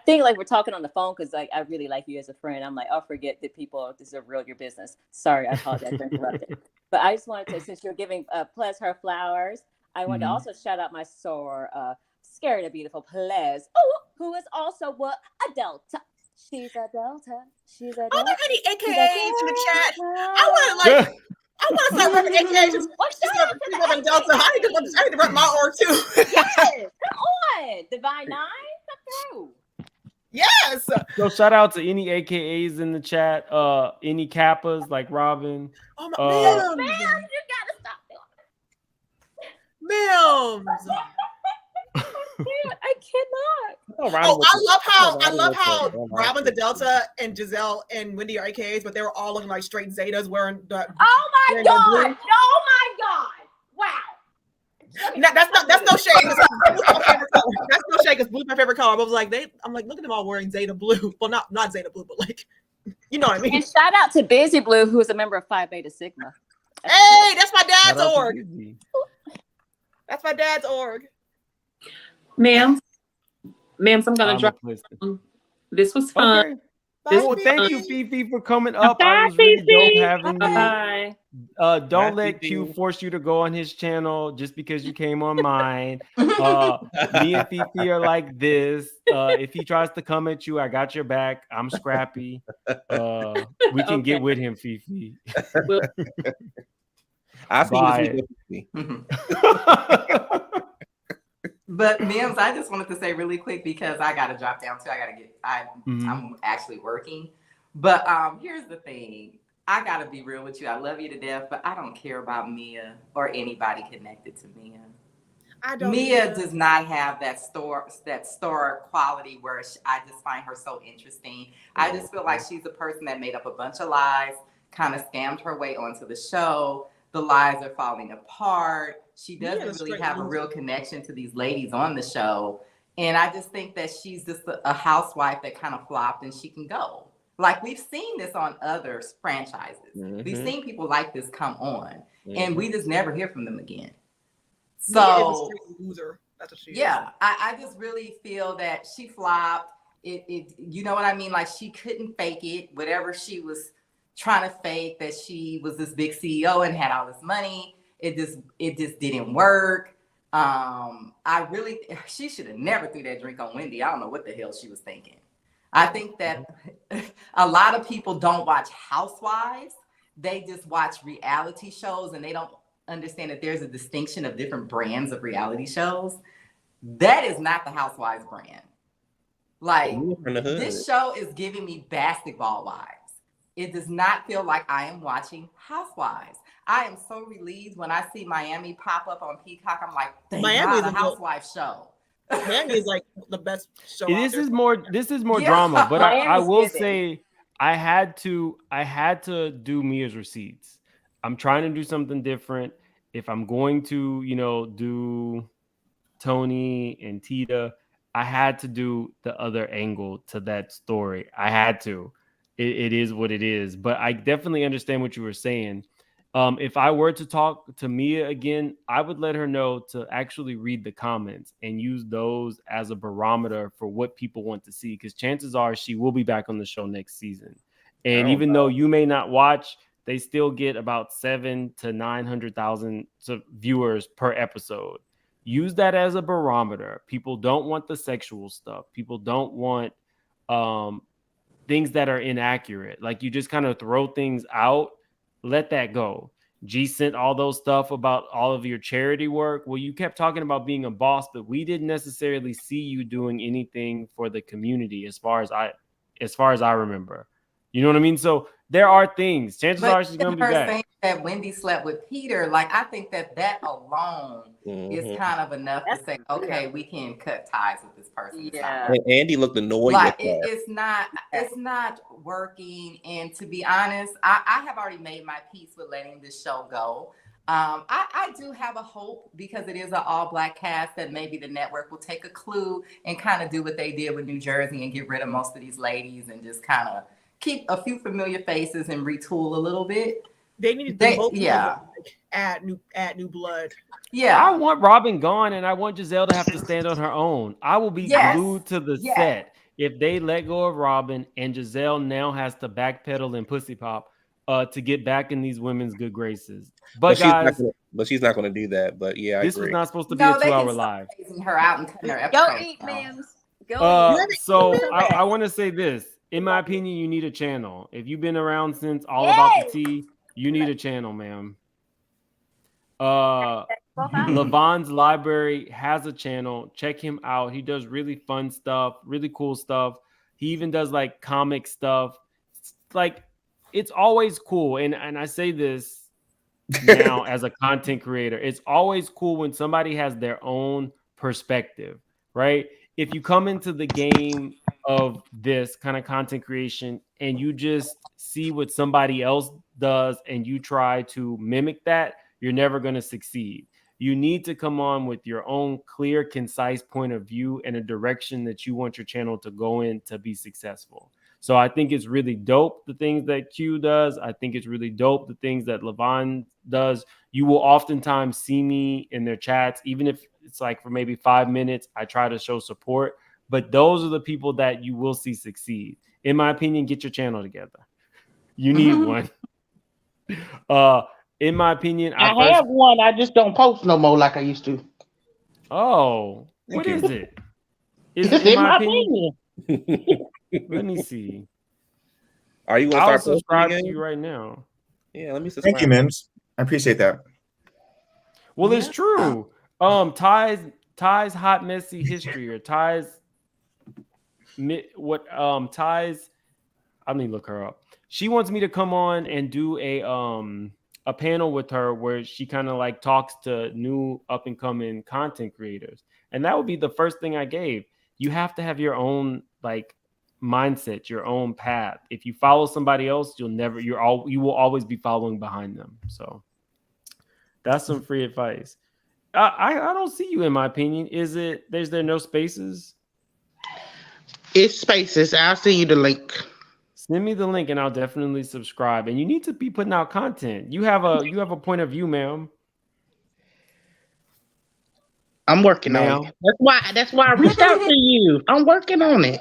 think like we're talking on the phone because like I really like you as a friend. I'm like, oh, forget that people, this is a real your business. Sorry, I apologize for interrupting. But I just wanted to, since you're giving Plez her flowers, I wanted to also shout out my sore Scared of Beautiful Plez, who is also a Delta. She's a Delta. She's a Delta. Are there any AKAs in the chat? I want to start repping AKAs. She's Delta. I need to rep my org too. Yes, come on. Divine 9, come through. Yes. So shout out to any AKAs in the chat. Any Kappas like Robin. Oh my man, you gotta stop doing I cannot. I love how Robin the Delta and Gizelle and Wendy are AKAs, but they were all looking like straight Zetas wearing the. Oh my god! Oh my god! Wow. That's no shade. That's no shade because blue's my favorite color. But I was like, I'm like, look at them all wearing Zeta blue. Well, not Zeta blue, but like, you know what I mean. And shout out to Busy Blue, who is a member of Phi Beta Sigma. Hey, that's my dad's org. That's my dad's org. Ma'am, I'm gonna drop. This was fun. Okay. Thank you, Fifi, for coming up. I was really dope having you. Bye. Don't let Q force you to go on his channel just because you came on mine. Me and Fifi are like this. If he tries to come at you, I got your back. I'm scrappy. We can get with him, Fifi. I see this But Mims, I just wanted to say really quick because I gotta drop down too. I'm actually working. But here's the thing. I gotta be real with you. I love you to death, but I don't care about Mia or anybody connected to Mia. I don't Mia either. does not have that star quality where I just find her so interesting. I just feel like she's a person that made up a bunch of lies, kind of scammed her way onto the show. The lies are falling apart. She doesn't really have a real connection to these ladies on the show. And I just think that she's just a housewife that kind of flopped and she can go. Like, we've seen this on other franchises. We've seen people like this come on, and we just never hear from them again. So, loser. That's what she is. I just really feel that she flopped. You know what I mean? Like, she couldn't fake it. Whatever she was trying to fake, that she was this big CEO and had all this money, it just didn't work. She should have never threw that drink on Wendy. I don't know what the hell she was thinking. I think that a lot of people don't watch Housewives. They just watch reality shows, and they don't understand that there's a distinction of different brands of reality shows. That is not the Housewives brand. Like, this show is giving me basketball vibes. It does not feel like I am watching Housewives. I am so relieved when I see Miami pop up on Peacock. I'm like, thank God, a Housewives show. Miami is like the best show. This is more drama, but I will say I had to do Mia's receipts. I'm trying to do something different. If I'm going to, do Tony and Tita, I had to do the other angle to that story. I had to. It is what it is. But I definitely understand what you were saying. If I were to talk to Mia again, I would let her know to actually read the comments and use those as a barometer for what people want to see, because chances are she will be back on the show next season. And even though you may not watch, they still get about 700,000 to 900,000 viewers per episode. Use that as a barometer. People don't want the sexual stuff. People don't want things that are inaccurate. Like, you just kind of throw things out. Let that go. G sent all those stuff about all of your charity work. Well, you kept talking about being a boss, but we didn't necessarily see you doing anything for the community as far as I remember. You know what I mean? So there are things. Chances are she's going to be back. Saying that Wendy slept with Peter, like, I think that alone is kind of enough to say, okay, we can cut ties with this person. And Andy looked annoyed. Like, it's not working. And to be honest, I have already made my peace with letting this show go. I do have a hope, because it is an all-black cast, that maybe the network will take a clue and kind of do what they did with New Jersey and get rid of most of these ladies and just kind of keep a few familiar faces and retool a little bit. They need to add new blood. Yeah, I want Robin gone, and I want Gizelle to have to stand on her own. I will be glued to the set if they let go of Robin and Gizelle now has to backpedal and pussy pop to get back in these women's good graces. But guys, she's not going to do that. But yeah, this was not supposed to be a 2-hour live. Her out and cutting her Go episodes eat, down. ma'am. Go eat. So I want to say this. In my opinion, you need a channel. If you've been around since All About the Tea, you need a channel, ma'am. Levon's Library has a channel. Check him out. He does really fun stuff, really cool stuff. He even does like comic stuff. Like, it's always cool. And I say this now as a content creator. It's always cool when somebody has their own perspective, right? If you come into the game of this kind of content creation and you just see what somebody else does and you try to mimic that, you're never going to succeed. You need to come on with your own clear, concise point of view and a direction that you want your channel to go in to be successful. So I think it's really dope, the things that Q does. I think it's really dope, the things that Levon does. You will oftentimes see me in their chats, even if it's like for maybe 5 minutes, I try to show support. But those are the people that you will see succeed. In my opinion, get your channel together. You need one. In my opinion, I have one. I just don't post no more like I used to. Oh, what is it? Is it in my opinion? Let me see. Are you going I'll to start subscribe to you right now? Yeah, let me subscribe. Thank you, Mims. I appreciate that. Well, it's true. Ty's hot messy history, or Ty's Ty's. I need to look her up. She wants me to come on and do a a panel with her where she kind of like talks to new up and coming content creators. And that would be the first thing I gave. You have to have your own like mindset, your own path. If you follow somebody else, you will always be following behind them. So that's some free advice. I don't see you, in my opinion. Is there no spaces? It's spaces. I'll send you the link. Send me the link and I'll definitely subscribe. And you need to be putting out content. You have a point of view, ma'am. I'm working on it. That's why I reached out to you. I'm working on it.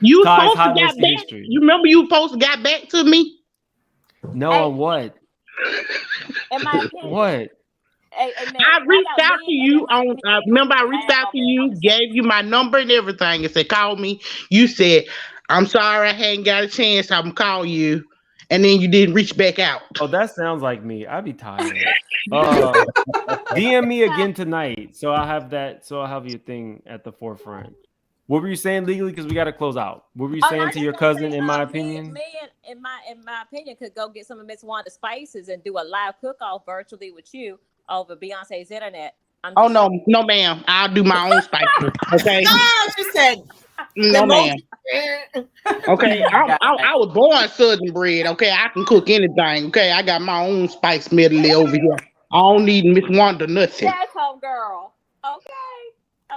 You supposed to got back. You remember you supposed to got back to me? No, on what? In my opinion, what? I reached out to you on. Remember, I reached out to you, gave you my number and everything, and said, "Call me." You said, "I'm sorry, I hadn't got a chance. I'm call you," and then you didn't reach back out. Oh, that sounds like me. I'd be tired. DM me again tonight, so I'll have that. So I'll have your thing at the forefront. What were you saying legally? Because we got to close out. What were you saying to your cousin? In my opinion, in my opinion, could go get some of Miss Wanda spices and do a live cook-off virtually with you over Beyonce's internet. No, ma'am. I'll do my own spices. Okay. She said, no, ma'am. Okay. I was born Southern bred. Okay, I can cook anything. Okay, I got my own spice medley over here. I don't need Miss Wanda nothing. That's home girl. Okay.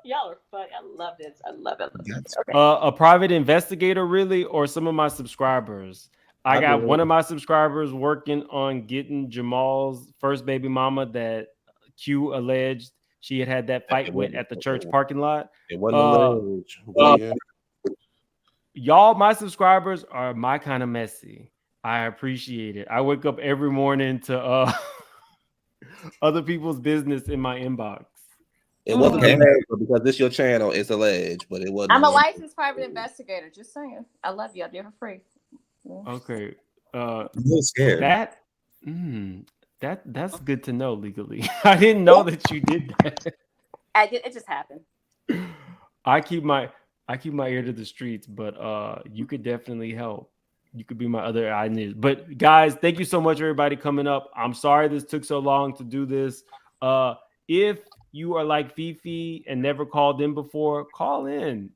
Y'all are funny. I love this. I love it. Okay. A private investigator, really, or some of my subscribers? I got one of my subscribers working on getting Jamal's first baby mama that Q alleged she had that fight with at the church parking lot. It wasn't alleged. Y'all, my subscribers are my kind of messy. I appreciate it. I wake up every morning to other people's business in my inbox. It wasn't alleged because this your channel. It's alleged, but it wasn't. I'm a licensed private investigator. Just saying. I love you. I'll do it for free. Okay. I'm scared. That's good to know legally. I didn't know that you did that. It just happened. I keep my ear to the streets, but you could definitely help. You could be my other eye news. But guys, thank you so much, everybody coming up. I'm sorry this took so long to do this. If you are like Fifi and never called in before, call in.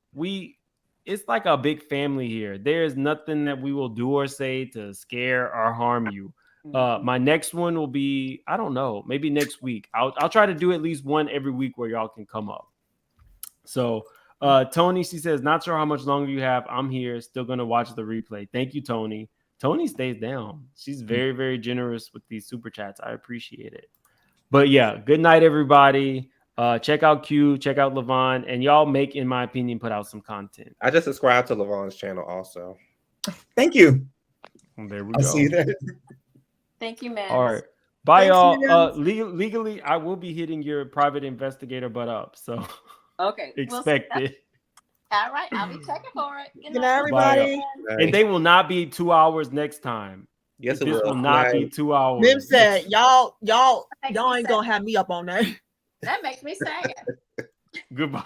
It's like a big family here. There's nothing that we will do or say to scare or harm you. My next one will be, I don't know, maybe next week. I'll try to do at least one every week where y'all can come up. So Tony, she says, not sure how much longer you have. I'm here, still gonna watch the replay. Thank you, Tony. Tony stays down. She's very, very generous with these super chats. I appreciate it. But yeah, good night, everybody. Check out Q, check out Levon, and y'all make, in my opinion, put out some content. I just subscribed to Levon's channel also. Thank you. Well, there we I'll go. see you there. Thank you, man. All right. Bye, Thanks, y'all. Legally, I will be hitting your private investigator butt up. So okay. expect it. All right. I'll be checking for it. Good night, everybody. And they will not be 2 hours next time. Yes, this will not be 2 hours. Mim said, y'all ain't gonna have me up on that. That makes me sad. Goodbye.